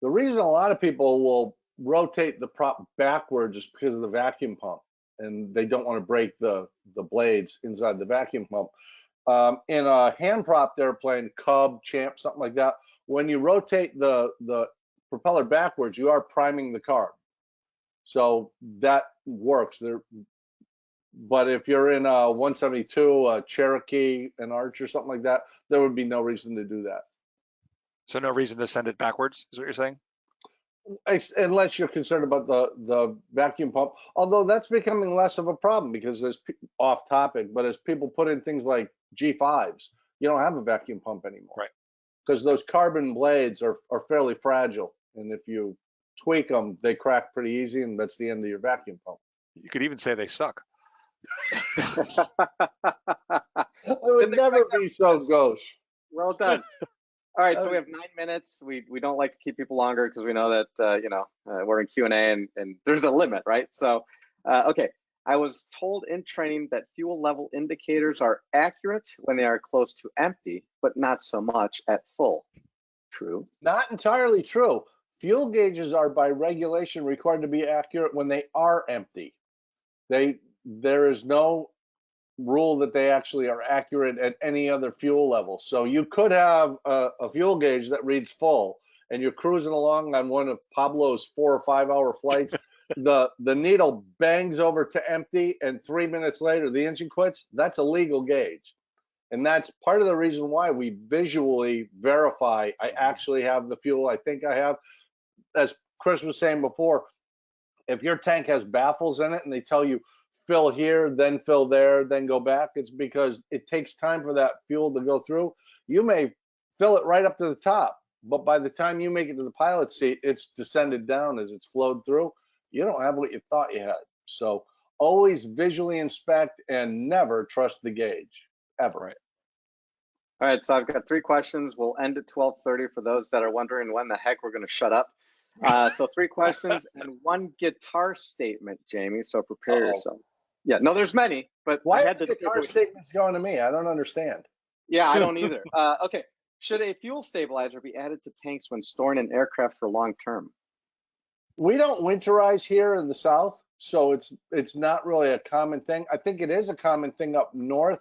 D: The reason a lot of people will rotate the prop backwards is because of the vacuum pump, and they don't want to break the blades inside the vacuum pump. In a hand propped airplane, Cub, Champ, something like that, when you rotate the propeller backwards, you are priming the carb. So that works there. But if you're in a 172, a Cherokee, an Arch or something like that, there would be no reason to do that.
B: So no reason to send it backwards, is what you're saying?
D: Unless you're concerned about the vacuum pump, although that's becoming less of a problem because there's off topic, but as people put in things like G5s, you don't have a vacuum pump anymore.
B: Right.
D: Because those carbon blades are fairly fragile. And if you tweak them, they crack pretty easy, and that's the end of your vacuum pump.
B: You could even say they suck.
D: I would never be so gauche.
A: Well done. All right, so we have 9 minutes. We don't like to keep people longer because we know that we're in Q&A and there's a limit, right? So, okay. I was told in training that fuel level indicators are accurate when they are close to empty, but not so much at full. True?
D: Not entirely true. Fuel gauges are by regulation required to be accurate when they are empty. There is no rule that they actually are accurate at any other fuel level. So you could have a fuel gauge that reads full and you're cruising along on one of Pablo's 4 or 5 hour flights. The needle bangs over to empty and 3 minutes later the engine quits. That's a legal gauge. And that's part of the reason why we visually verify I actually have the fuel I think I have. As Chris was saying before, if your tank has baffles in it and they tell you fill here, then fill there, then go back, it's because it takes time for that fuel to go through. You may fill it right up to the top, but by the time you make it to the pilot seat, it's descended down as it's flowed through. You don't have what you thought you had. So always visually inspect and never trust the gauge, ever.
B: Right.
A: All right, so I've got 3 questions. We'll end at 12:30 for those that are wondering when the heck we're going to shut up. So 3 questions and 1 guitar statement, Jamie. So prepare yourself. Yeah, no, there's many, but
D: Why
A: I
D: are
A: had
D: the
A: the
D: guitar statements going to me? I don't understand.
A: Yeah, I don't either. Okay, should a fuel stabilizer be added to tanks when storing an aircraft for long term?
D: We don't winterize here in the South, so it's not really a common thing. I think it is a common thing up north.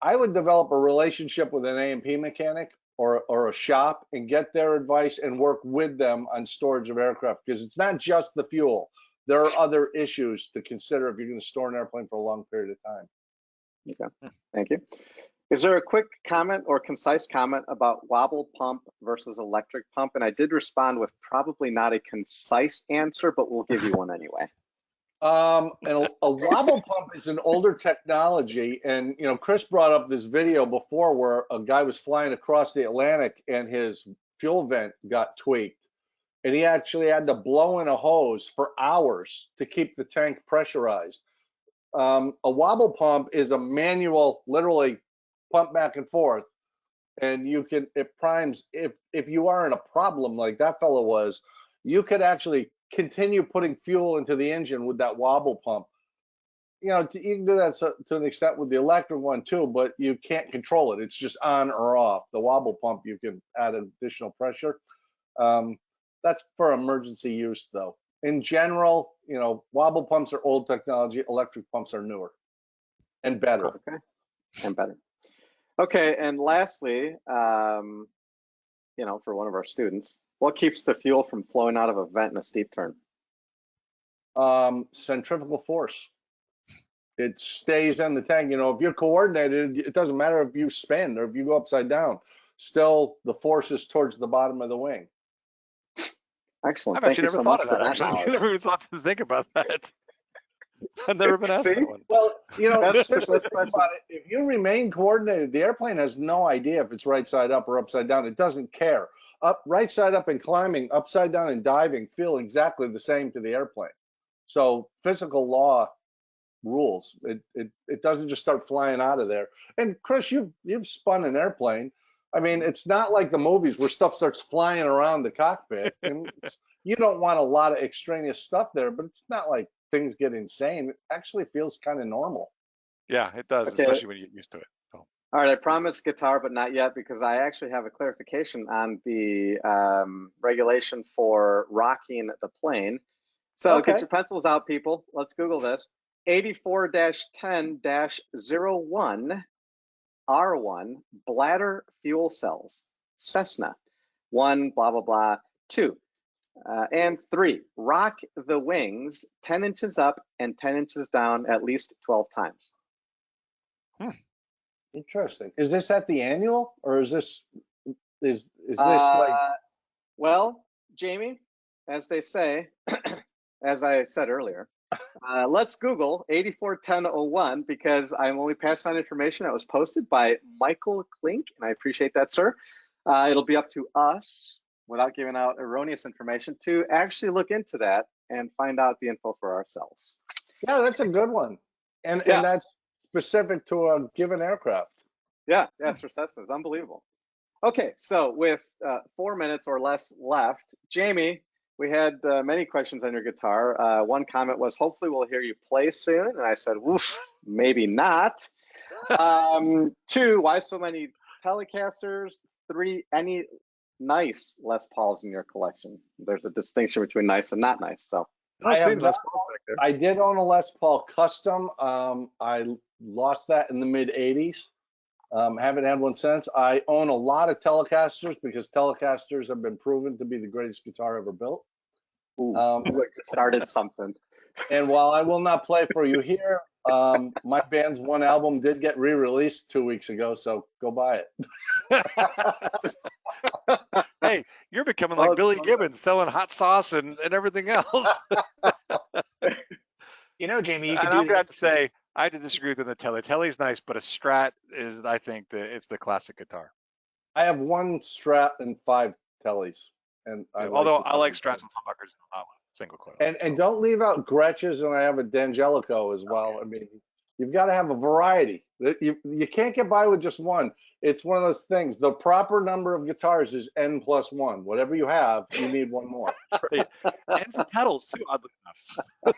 D: I would develop a relationship with an A&P mechanic or a shop and get their advice and work with them on storage of aircraft, because it's not just the fuel. There are other issues to consider if you're going to store an airplane for a long period of time.
A: Okay, thank you. Is there a quick comment or concise comment about wobble pump versus electric pump? And I did respond with probably not a concise answer, but we'll give you one anyway.
D: And a wobble pump is an older technology, and Chris brought up this video before where a guy was flying across the Atlantic and his fuel vent got tweaked, and he actually had to blow in a hose for hours to keep the tank pressurized. A wobble pump is a manual, literally pump back and forth, and it primes. If you are in a problem like that fellow was, you could actually continue putting fuel into the engine with that wobble pump. You can do that to an extent with the electric one too, but you can't control it. It's just on or off. The wobble pump, you can add additional pressure. That's for emergency use, though. In general, you know, wobble pumps are old technology. Electric pumps are newer and better.
A: Okay, and better. Okay, and lastly, you know, for one of our students, what keeps the fuel from flowing out of a vent in a steep turn?
D: Centrifugal force. It stays in the tank. You know, if you're coordinated, it doesn't matter if you spin or if you go upside down. Still, the force is towards the bottom of the wing.
A: Excellent.
B: I've
A: Thank
B: actually
A: you
B: never
A: so
B: thought
A: much
B: of
A: for
B: that.
A: that
B: Actually, I
A: knowledge.
B: never even thought to think about that. I've never been asked
A: See?
B: that one.
D: Well, you know,
A: That's
D: think
A: special
D: about it. If you remain coordinated, the airplane has no idea if it's right side up or upside down. It doesn't care. Up, right side up and climbing, upside down and diving feel exactly the same to the airplane. So physical law rules. It doesn't just start flying out of there. And Chris, you've spun an airplane. I mean, it's not like the movies where stuff starts flying around the cockpit. And you don't want a lot of extraneous stuff there, but it's not like things get insane. It actually feels kind of normal.
B: Yeah, it does,
A: Okay.
B: especially when you get used to it. So.
A: All right, I promised guitar, but not yet, because I actually have a clarification on the regulation for rocking the plane. So
D: Okay.
A: get your pencils out, people. Let's Google this. 84-10-01 R1 bladder fuel cells, Cessna. 1, blah, blah, blah. 2, and 3, rock the wings 10 inches up and 10 inches down at least 12 times.
D: Interesting. Is this at the annual or is this is this like
A: Well, Jamie, as they say, as I said earlier, let's Google 84-10-01 because I'm only passing on information that was posted by Michael Klink, and I appreciate that, sir. It'll be up to us, without giving out erroneous information, to actually look into that and find out the info for ourselves.
D: yeah, that's a good one. And
A: Yeah.
D: and that's specific to a given aircraft.
A: Yeah, it's for Cessnas. Unbelievable. Okay, so with 4 minutes or less left, Jamie, we had many questions on your guitar. One comment was, hopefully we'll hear you play soon. And I said, woof, maybe not. 2, why so many Telecasters? 3, any nice Les Pauls in your collection? There's a distinction between nice and not nice. So
D: I have
B: seen Les Pauls back there.
D: I did own a Les Paul Custom. I lost that in the mid 80s. Haven't had one since. I own a lot of Telecasters because Telecasters have been proven to be the greatest guitar ever built.
A: started something.
D: And while I will not play for you here, my band's one album did get re-released 2 weeks ago, so go buy it.
B: Hey, you're becoming like Billy Gibbons selling hot sauce and everything else.
C: You know, Jamie, you
B: And
C: could
B: I'm
C: do
B: gonna have to say, I have to disagree with the Tele. Tele's nice, but a Strat is, I think, it's the classic guitar.
D: I have 1 Strat and 5 Tellies. And
B: Although I like Strats with humbuckers and not with single coil.
D: And don't leave out Gretches, and I have a D'Angelico as well. I mean, you've got to have a variety. You can't get by with just one. It's one of those things. The proper number of guitars is N+1. Whatever you have, you need one more.
B: Right. And for pedals too, oddly enough.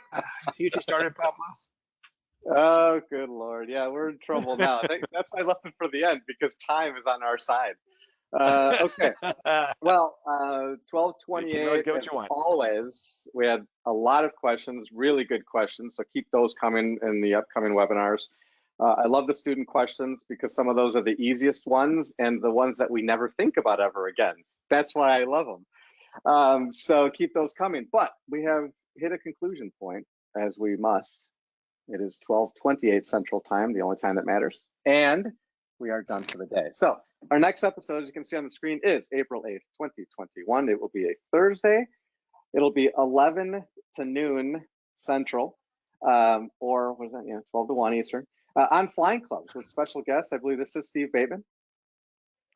C: see what you started, Pablo?
A: Oh, good Lord. Yeah, we're in trouble now. That's why I left it for the end, because time is on our side. Okay. Well,
B: You can always
A: 12:28,
B: get what
A: as
B: you want.
A: always, we had a lot of questions, really good questions. So keep those coming in the upcoming webinars. I love the student questions because some of those are the easiest ones and the ones that we never think about ever again. That's why I love them. So keep those coming. But we have hit a conclusion point, as we must. It is 12:28 Central Time, the only time that matters. And we are done for the day. So our next episode, as you can see on the screen, is April 8th, 2021. It will be a Thursday. It'll be 11 to noon Central, or what is that? Yeah, 12 to 1 Eastern, on Flying Clubs with special guest. I believe this is Steve Bateman.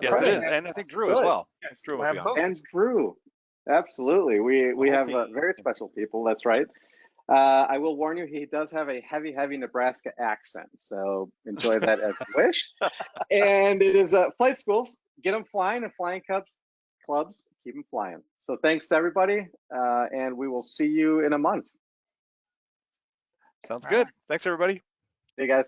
B: Yes,
A: Right.
B: it is. And I think Drew as
A: Good.
B: well.
C: Yes,
B: Drew
C: we'll
B: will be
C: have
B: on.
C: both.
A: And Drew. Absolutely. We
B: whole
A: have
B: team.
A: very special people. That's right. I will warn you, he does have a heavy, heavy Nebraska accent. So enjoy that as you wish. And it is flight schools. Get them flying, and flying clubs, keep them flying. So thanks to everybody. And we will see you in a month.
B: Sounds good. Thanks, everybody.
A: See you guys.